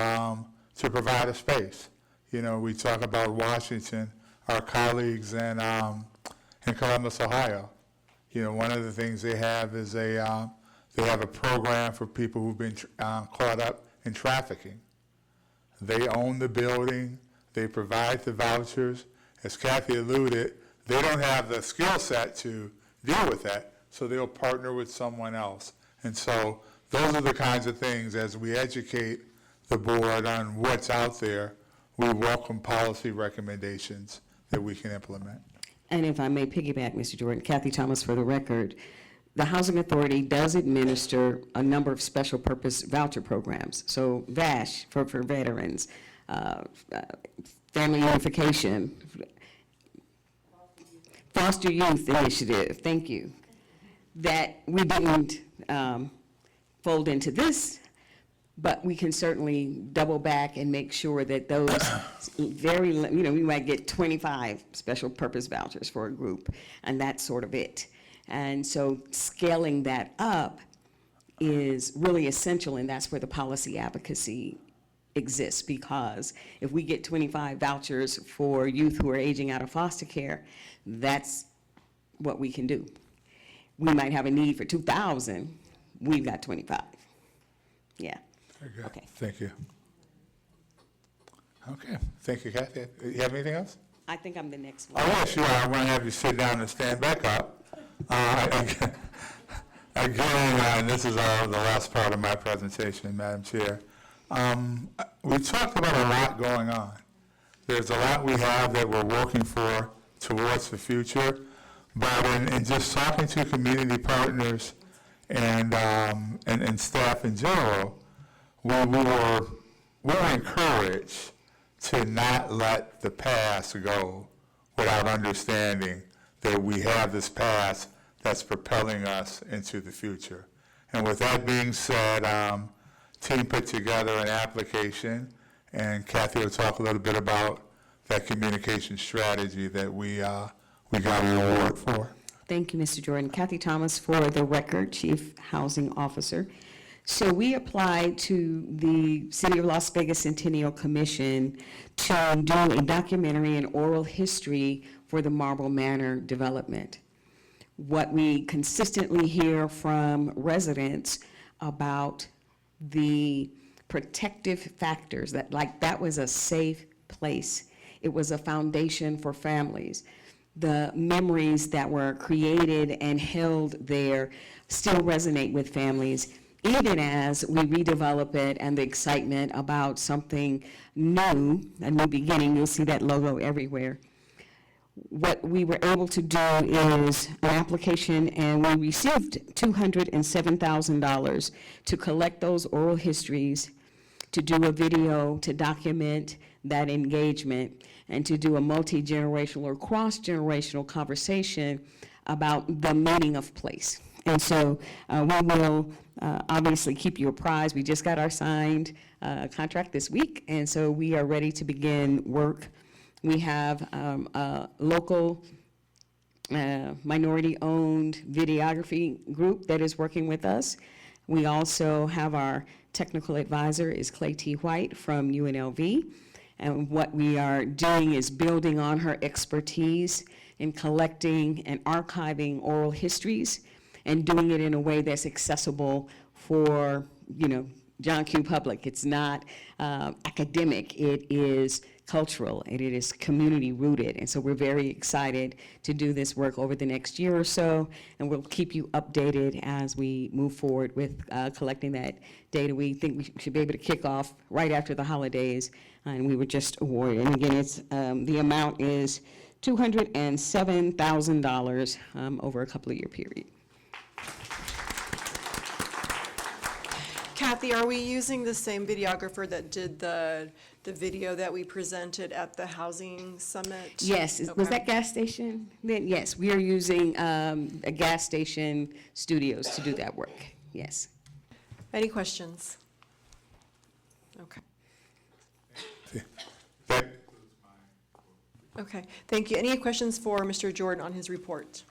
Speaker 1: provide a space. You know, we talk about Washington, our colleagues in Columbus, Ohio. You know, one of the things they have is they have a program for people who've been caught up in trafficking. They own the building, they provide the vouchers. As Kathy alluded, they don't have the skill set to deal with that, so they'll partner with someone else. And so those are the kinds of things, as we educate the board on what's out there, we welcome policy recommendations that we can implement.
Speaker 22: And if I may piggyback, Mr. Jordan, Kathy Thomas for the record, the Housing Authority does administer a number of special purpose voucher programs. So VASH for veterans, family unification, foster youth initiative, thank you, that we didn't fold into this, but we can certainly double back and make sure that those very, we might get 25 special purpose vouchers for a group, and that's sort of it. And so scaling that up is really essential, and that's where the policy advocacy exists, because if we get 25 vouchers for youth who are aging out of foster care, that's what we can do. We might have a need for 2,000, we've got 25. Yeah.
Speaker 1: Very good.
Speaker 22: Okay.
Speaker 1: Thank you. Okay. Thank you, Kathy. You have anything else?
Speaker 22: I think I'm the next one.
Speaker 1: Oh, yes, you are. I want to have you sit down and stand back up. Again, and this is the last part of my presentation, Madam Chair. We talked about a lot going on. There's a lot we have that we're working for towards the future, but in just talking to community partners and staff in general, we were encouraged to not let the past go without understanding that we have this past that's propelling us into the future. And with that being said, team put together an application, and Kathy will talk a little bit about that communication strategy that we got an award for.
Speaker 22: Thank you, Mr. Jordan. Kathy Thomas for the record, Chief Housing Officer. So we applied to the City of Las Vegas Centennial Commission to do a documentary and oral history for the Marble Manor development. What we consistently hear from residents about the protective factors, that was a safe place. It was a foundation for families. The memories that were created and held there still resonate with families, even as we redevelop it and the excitement about something new, a new beginning. You'll see that logo everywhere. What we were able to do is an application, and we received $207,000 to collect those oral histories, to do a video to document that engagement and to do a multi-generational or cross-generational conversation about the meaning of place. And so we will obviously keep you apprised. We just got our signed contract this week, and so we are ready to begin work. We have a local minority-owned videography group that is working with us. We also have our technical advisor is Clay T. White from UNLV. And what we are doing is building on her expertise in collecting and archiving oral histories and doing it in a way that's accessible for, John Q. public. It's not academic, it is cultural, and it is community rooted. And so we're very excited to do this work over the next year or so, and we'll keep you updated as we move forward with collecting that data. We think we should be able to kick off right after the holidays, and we were just awarded. And again, it's the amount is $207,000 over a couple of year period.
Speaker 7: Kathy, are we using the same videographer that did the video that we presented at the Housing Summit?
Speaker 22: Yes, was that gas station? Then yes, we are using a gas station studios to do that work, yes.
Speaker 7: Any questions? Okay. Okay, thank you. Any questions for Mr. Jordan on his report?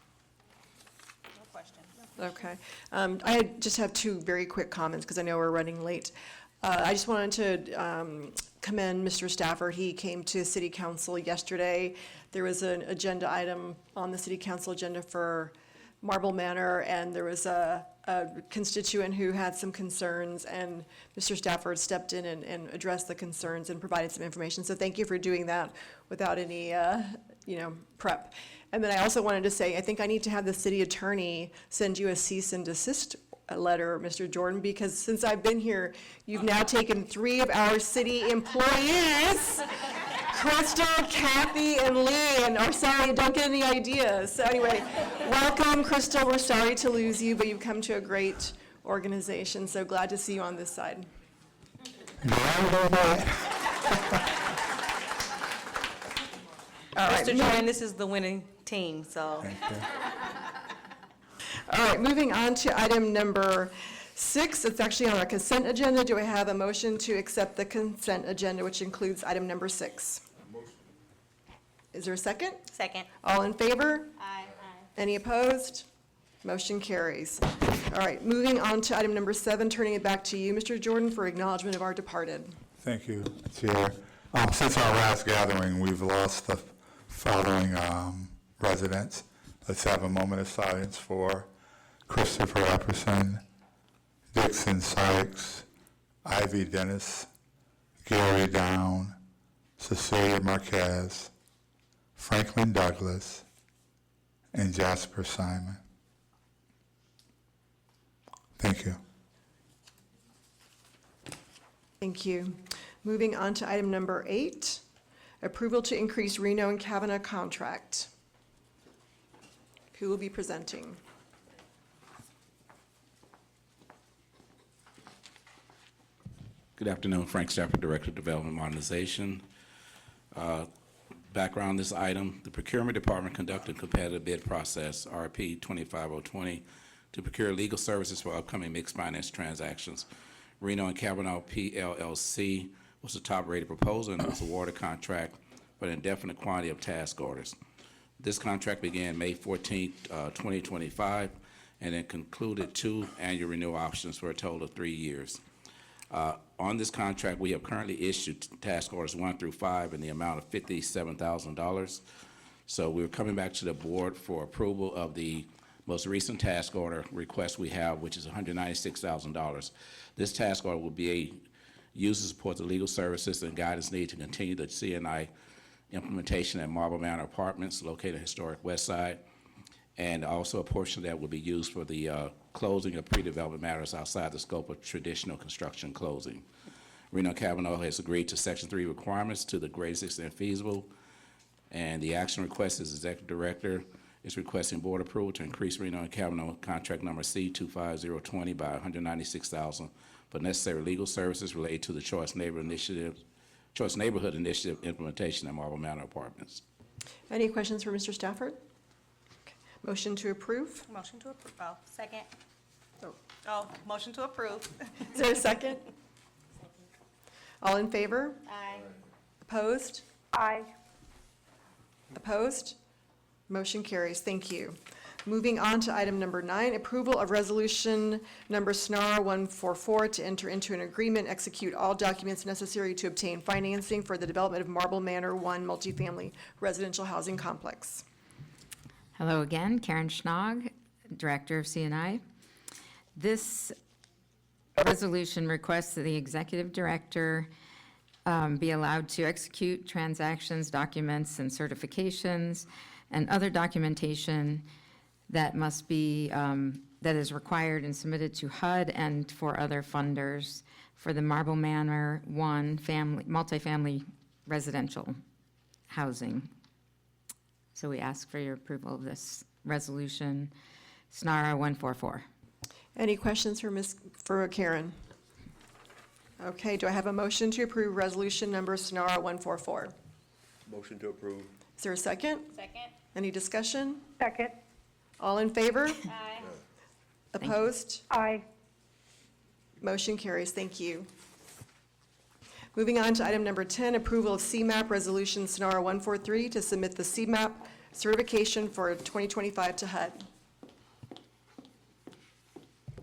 Speaker 20: No questions.
Speaker 7: Okay. I just have two very quick comments because I know we're running late. I just wanted to commend Mr. Stafford. He came to City Council yesterday. There was an agenda item on the City Council agenda for Marble Manor, and there was a constituent who had some concerns, and Mr. Stafford stepped in and addressed the concerns and provided some information. So thank you for doing that without any, prep. And then I also wanted to say, I think I need to have the city attorney send you a cease and desist letter, Mr. Jordan, because since I've been here, you've now taken 3 of our city employees, Crystal, Kathy, and Lee, and are sorry, don't get any ideas. So anyway, welcome, Crystal. We're sorry to lose you, but you've come to a great organization, so glad to see you on this side. All right,
Speaker 20: Mr. Jordan, this is the winning team, so.
Speaker 7: All right, moving on to item number 6. It's actually on our consent agenda. Do I have a motion to accept the consent agenda, which includes item number 6? Is there a second?
Speaker 20: Second.
Speaker 7: All in favor?
Speaker 20: Aye.
Speaker 7: Any opposed? Motion carries. All right, moving on to item number 7, turning it back to you, Mr. Jordan, for acknowledgement of our departed.
Speaker 1: Thank you, Chair. Since our last gathering, we've lost the following residents. Let's have a moment of silence for Christopher Epperson, Dixon Sykes, Ivy Dennis, Gary Down, Cecilia Marquez, Franklin Douglas, and Jasper Simon. Thank you.
Speaker 7: Thank you. Moving on to item number 8, approval to increase Reno and Kavanaugh contract. Who will be presenting?
Speaker 16: Good afternoon, Frank Stafford, Director of Development Modernization. Background this item, the Procurement Department conducted a competitive bid process, RP 25020, to procure legal services for upcoming mixed finance transactions. Reno and Kavanaugh PLLC was the top-rated proposal and was awarded a contract for an indefinite quantity of task orders. This contract began May 14, 2025, and it concluded 2 annual renewal options for a total of 3 years. On this contract, we have currently issued task orders 1 through 5 in the amount of $57,000. So we're coming back to the board for approval of the most recent task order request we have, which is $196,000. This task order will be used to support the legal services and guidance needed to continue the C&I implementation at Marble Manor Apartments located in historic West Side. And also a portion of that will be used for the closing of pre-development matters outside the scope of traditional construction closing. Reno Kavanaugh has agreed to Section 3 requirements to the greatest extent feasible, and the action request is Executive Director is requesting board approval to increase Reno and Kavanaugh contract number C25020 by $196,000 for necessary legal services related to the Choice Neighborhood Initiative implementation at Marble Manor Apartments.
Speaker 7: Any questions for Mr. Stafford? Okay. Motion to approve?
Speaker 20: Motion to approve, oh, second.
Speaker 7: Oh.
Speaker 20: Oh, motion to approve.
Speaker 7: Is there a second? All in favor?
Speaker 20: Aye.
Speaker 7: Opposed?
Speaker 14: Aye.
Speaker 7: Opposed? Motion carries. Thank you. Moving on to item number 9, approval of resolution number SNRHA 144 to enter into an agreement, execute all documents necessary to obtain financing for the development of Marble Manor 1 multifamily residential housing complex.
Speaker 6: Hello again, Karen Schnog, Director of CNI. This resolution requests that the Executive Director be allowed to execute transactions, documents, and certifications, and other documentation that must be, that is required and submitted to HUD and for other funders for the Marble Manor 1 multifamily residential housing. So we ask for your approval of this resolution, SNRHA 144.
Speaker 7: Any questions for Karen? Okay, do I have a motion to approve resolution number SNRHA 144?
Speaker 11: Motion to approve.
Speaker 7: Is there a second?
Speaker 20: Second.
Speaker 7: Any discussion?
Speaker 14: Second.
Speaker 7: All in favor?
Speaker 20: Aye.
Speaker 7: Opposed?
Speaker 14: Aye.
Speaker 7: Motion carries. Thank you. Moving on to item number 10, approval of CMAP resolution SNRHA 143 to submit the CMAP certification for 2025 to HUD.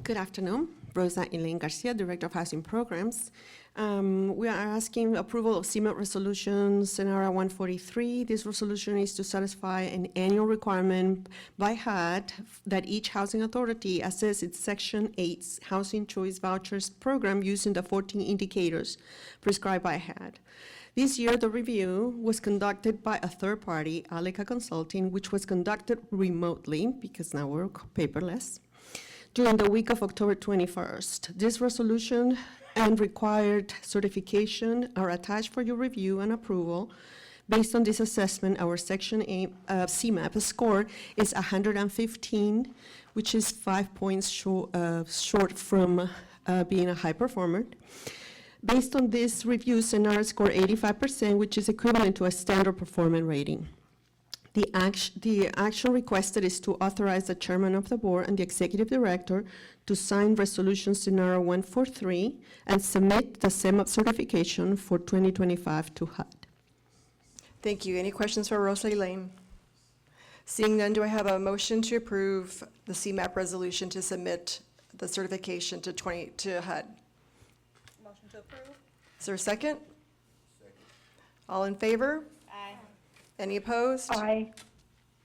Speaker 3: Good afternoon. Rosa Elaine Garcia, Director of Housing Programs. We are asking approval of CMAP resolution SNRHA 143. This resolution is to satisfy an annual requirement by HUD that each housing authority assess its Section 8 Housing Choice Vouchers program using the 14 indicators prescribed by HUD. This year, the review was conducted by a third party, Aleka Consulting, which was conducted remotely because now we're paperless, during the week of October 21st. This resolution and required certification are attached for your review and approval. Based on this assessment, our Section 8 CMAP score is 115, which is 5 points short from being a high performer. Based on this review, SNRHA scored 85%, which is equivalent to a standard performance rating. The action requested is to authorize the chairman of the board and the executive director to sign resolution SNRHA 143 and submit the CMAP certification for 2025 to HUD.
Speaker 7: Thank you. Any questions for Rosa Elaine? Seeing none, do I have a motion to approve the CMAP resolution to submit the certification to HUD?
Speaker 20: Motion to approve.
Speaker 7: Is there a second? Second. All in favor?
Speaker 20: Aye.
Speaker 7: Any opposed?
Speaker 14: Aye.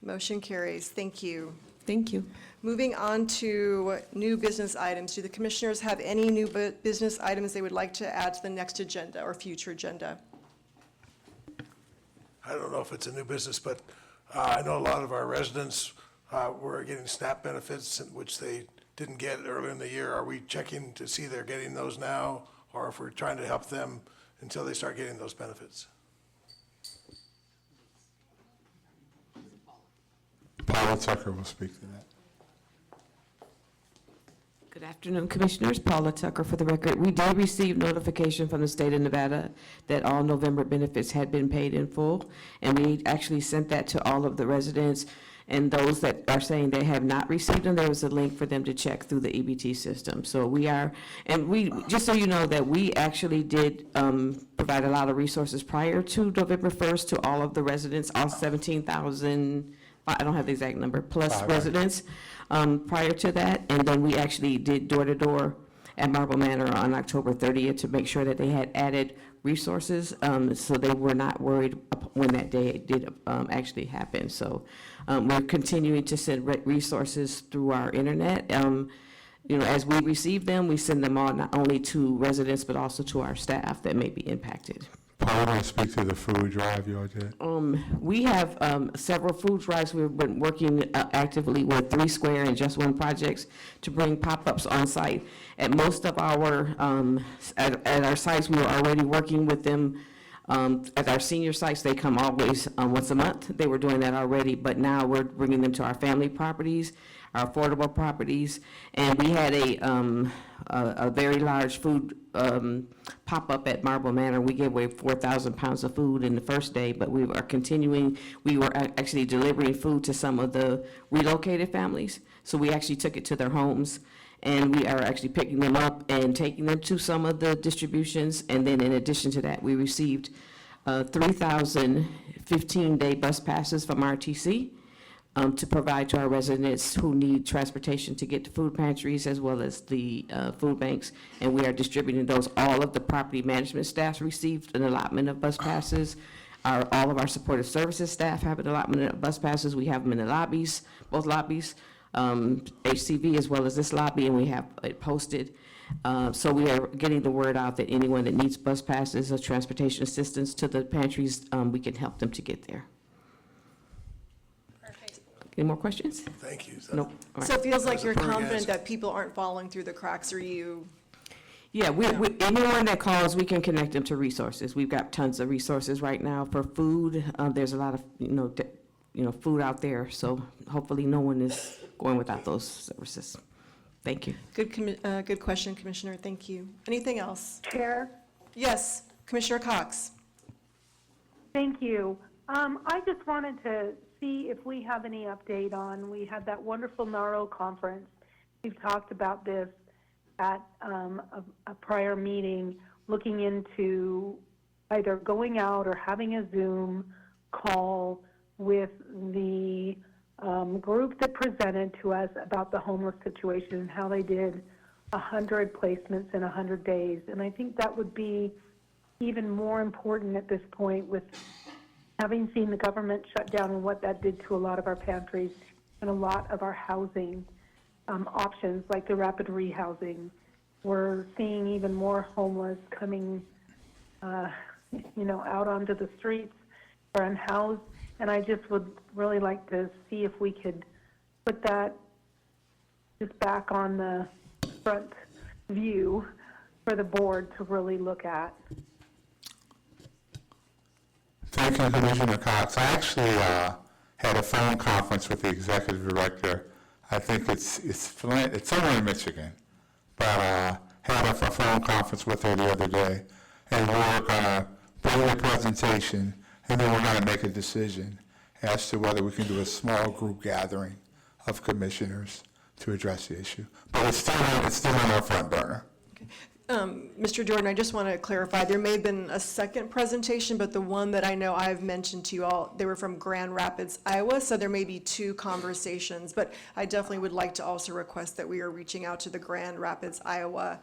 Speaker 7: Motion carries. Thank you.
Speaker 3: Thank you.
Speaker 7: Moving on to new business items. Do the commissioners have any new business items they would like to add to the next agenda or future agenda?
Speaker 13: I don't know if it's a new business, but I know a lot of our residents were getting SNAP benefits, which they didn't get earlier in the year. Are we checking to see they're getting those now, or if we're trying to help them until they start getting those benefits?
Speaker 1: Paula Tucker will speak to that.
Speaker 12: Good afternoon, Commissioners. Paula Tucker for the record. We did receive notification from the state of Nevada that all November benefits had been paid in full, and we actually sent that to all of the residents. And those that are saying they have not received them, there was a link for them to check through the EBT system. So we are, and we, just so you know, that we actually did provide a lot of resources prior to November 1st to all of the residents, all 17,000, I don't have the exact number, plus residents prior to that. And then we actually did door-to-door at Marble Manor on October 30th to make sure that they had added resources, so they were not worried when that day did actually happen. So we're continuing to send resources through our internet. You know, as we receive them, we send them all not only to residents, but also to our staff that may be impacted.
Speaker 1: Paula, want to speak to the food drive you all did?
Speaker 12: We have several food drives. We've been working actively with 3 Square and Just One projects to bring pop-ups on site. At most of our, at our sites, we were already working with them. At our senior sites, they come always once a month. They were doing that already, but now we're bringing them to our family properties. our affordable properties. And we had a very large food pop-up at Marble Manor. We gave away 4,000 pounds of food in the first day, but we are continuing. We were actually delivering food to some of the relocated families. So we actually took it to their homes, and we are actually picking them up and taking them to some of the distributions. And then in addition to that, we received 3,000 15-day bus passes from RTC to provide to our residents who need transportation to get to food pantries as well as the food banks. And we are distributing those. All of the property management staff received an allotment of bus passes. All of our supportive services staff have an allotment of bus passes. We have them in the lobbies, both lobbies. HCV as well as this lobby, and we have it posted. So we are getting the word out that anyone that needs bus passes or transportation assistance to the pantries, we can help them to get there. Perfect. Any more questions?
Speaker 13: Thank you.
Speaker 12: Nope. All right.
Speaker 7: So it feels like you're
Speaker 13: That's a pretty
Speaker 7: confident
Speaker 13: answer.
Speaker 7: that people aren't falling through the cracks, or you?
Speaker 12: Yeah, anyone that calls, we can connect them to resources. We've got tons of resources right now for food. There's a lot of, food out there, so hopefully no one is going without those services. Thank you.
Speaker 7: Good question, Commissioner. Thank you. Anything else?
Speaker 14: Chair?
Speaker 7: Yes, Commissioner Cox.
Speaker 14: Thank you. I just wanted to see if we have any update on, we had that wonderful NARO conference. We've talked about this at a prior meeting, looking into either going out or having a Zoom call with the group that presented to us about the homeless situation and how they did 100 placements in 100 days. And I think that would be even more important at this point with having seen the government shut down and what that did to a lot of our pantries and a lot of our housing options, like the rapid rehousing. We're seeing even more homeless coming, out onto the streets or unhoused. And I just would really like to see if we could put that just back on the front view for the board to really look at.
Speaker 1: Thank you, Commissioner Cox. I actually had a phone conference with the executive director. I think it's somewhere in Michigan, but had a phone conference with her the other day, and we're going to bring a presentation, and then we're going to make a decision as to whether we can do a small group gathering of commissioners to address the issue. But it's still on our front burner.
Speaker 7: Mr. Jordan, I just want to clarify, there may have been a second presentation, but the one that I know I've mentioned to you all, they were from Grand Rapids, Iowa, so there may be two conversations, but I definitely would like to also request that we are reaching out to the Grand Rapids, Iowa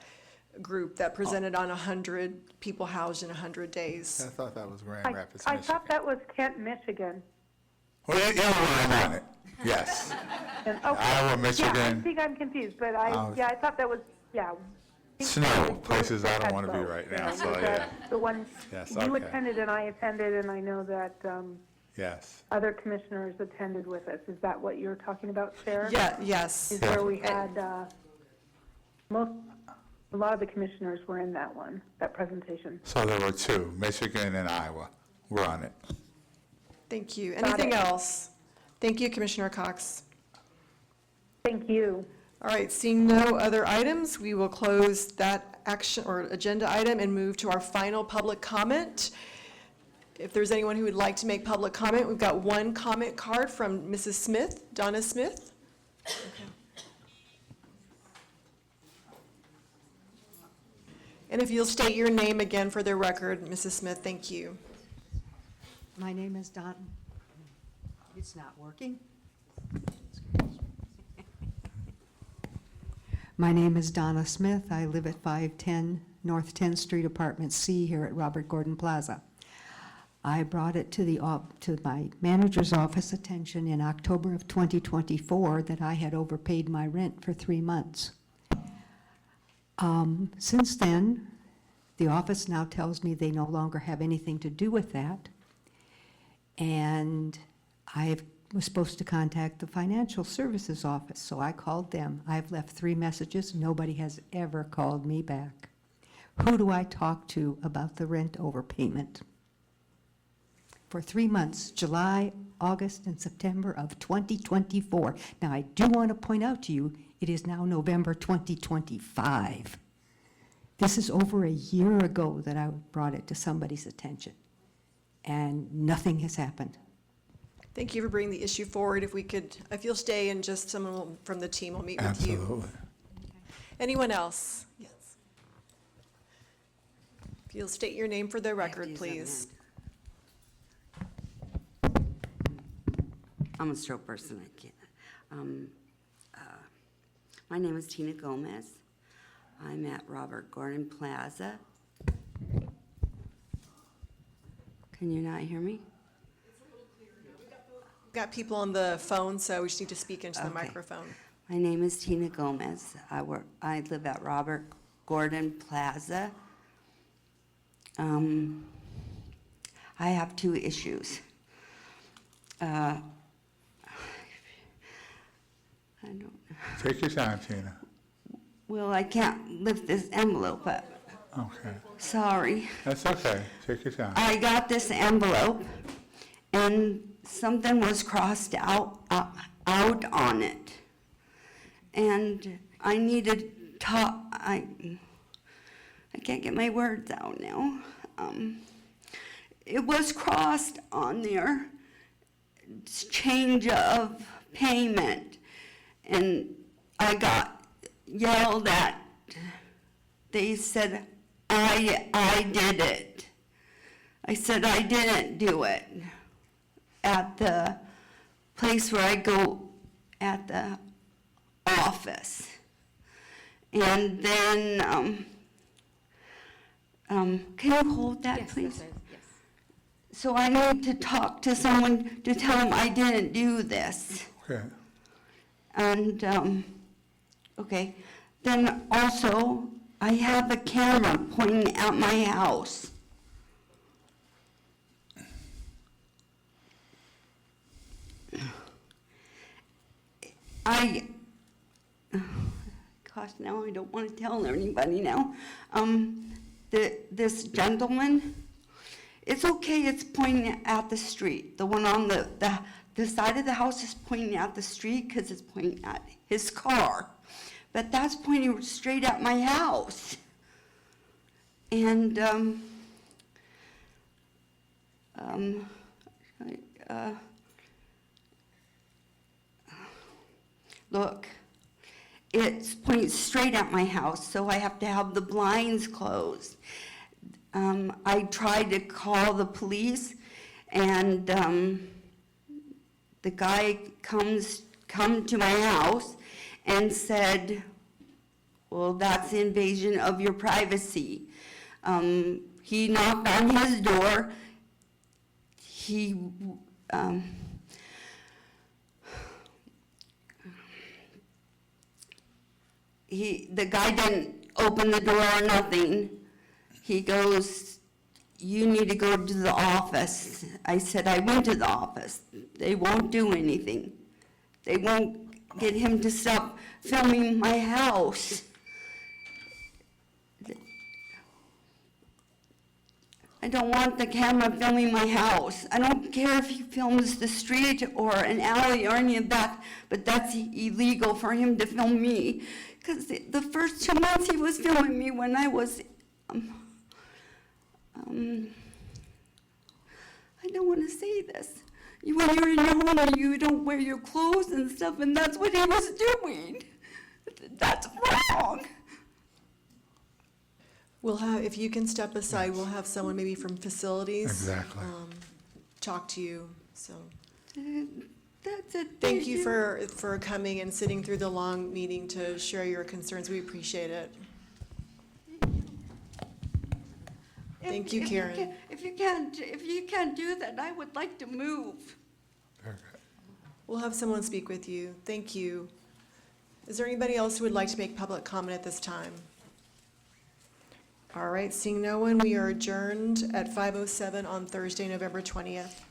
Speaker 7: group that presented on 100 people housed in 100 days.
Speaker 1: I thought that was Grand Rapids,
Speaker 14: I
Speaker 1: Michigan.
Speaker 14: thought that was Kent, Michigan.
Speaker 1: Well, I'm on it, yes.
Speaker 14: And, okay.
Speaker 1: Iowa,
Speaker 14: Yeah, I
Speaker 1: Michigan,
Speaker 14: think I'm confused, but I thought that was, yeah.
Speaker 1: snow, places I don't want to be right now, so yeah.
Speaker 14: The one
Speaker 1: Yes,
Speaker 14: you
Speaker 1: okay.
Speaker 14: attended and I attended, and I know that
Speaker 1: Yes.
Speaker 14: other commissioners attended with us. Is that what you're talking about, Sarah?
Speaker 7: Yeah, yes.
Speaker 14: Is where we had, a lot of the commissioners were in that one, that presentation.
Speaker 1: So there were two, Michigan and Iowa. We're on it.
Speaker 7: Thank you. Anything else? Thank you, Commissioner Cox.
Speaker 14: Thank you.
Speaker 7: All right, seeing no other items, we will close that action or agenda item and move to our final public comment. If there's anyone who would like to make public comment, we've got one comment card from Mrs. Smith, Donna Smith. Okay. And if you'll state your name again for the record, Mrs. Smith, thank you.
Speaker 2: My name is Don. It's not working. My name is Donna Smith. I live at 510 North 10th Street, Apartment C here at Robert Gordon Plaza. I brought it to my manager's office attention in October of 2024 that I had overpaid my rent for 3 months. Since then, the office now tells me they no longer have anything to do with that. And I was supposed to contact the financial services office, so I called them. I've left 3 messages. Nobody has ever called me back. Who do I talk to about the rent overpayment? For 3 months, July, August, and September of 2024. Now, I do want to point out to you, it is now November 2025. This is over a year ago that I brought it to somebody's attention, and nothing has happened.
Speaker 7: Thank you for bringing the issue forward. If you'll stay and just someone from the team will meet with you.
Speaker 1: Absolutely.
Speaker 7: Anyone else? Yes. If you'll state your name for the record, please.
Speaker 4: I'm a stroke person, I can't. My name is Tina Gomez. I'm at Robert Gordon Plaza. Can you not hear me?
Speaker 7: We've got people on the phone, so we just need to speak into the
Speaker 4: Okay.
Speaker 7: microphone.
Speaker 4: My name is Tina Gomez. I live at Robert Gordon Plaza. I have two issues. I don't.
Speaker 1: Take your time, Tina.
Speaker 4: Well, I can't lift this envelope up.
Speaker 1: Okay.
Speaker 4: Sorry.
Speaker 1: That's okay. Take your time.
Speaker 4: I got this envelope, and something was crossed out on it. And I needed I can't get my words out now. It was crossed on there, change of payment, and I got yelled at. They said, I did it. I said, I didn't do it. At the place where I go at the office. And then, can you hold that,
Speaker 17: Yes,
Speaker 4: please?
Speaker 17: yes.
Speaker 4: So I need to talk to someone to tell them I didn't do this.
Speaker 1: Okay.
Speaker 4: And, okay, then also, I have a camera pointing at my house. Gosh, now I don't want to tell anybody now. This gentleman, it's okay, it's pointing at the street. The one on the side of the house is pointing at the street because it's pointing at his car. But that's pointing straight at my house. And, look, it's pointing straight at my house, so I have to have the blinds closed. I tried to call the police, and the guy come to my house and said, well, that's invasion of your privacy. He knocked on his door. The guy didn't open the door or nothing. He goes, you need to go to the office. I said, I went to the office. They won't do anything. They won't get him to stop filming my house. I don't want the camera filming my house. I don't care if he films the street or an alley or any of that, but that's illegal for him to film me. Because the first 2 months he was filming me when I was, I don't want to say this. When you're in your home, you don't wear your clothes and stuff, and that's what he was doing. That's wrong.
Speaker 7: We'll have, if you can step aside, we'll have someone maybe from facilities.
Speaker 1: Exactly.
Speaker 7: Talk to you, so.
Speaker 4: That's it.
Speaker 7: Thank you for coming and sitting through the long meeting to share your concerns. We appreciate it. Thank you, Karen.
Speaker 4: If you can't do that, I would like to move.
Speaker 7: We'll have someone speak with you. Thank you. Is there anybody else who would like to make public comment at this time? All right, seeing no one, we are adjourned at 5:07 on Thursday, November 20th.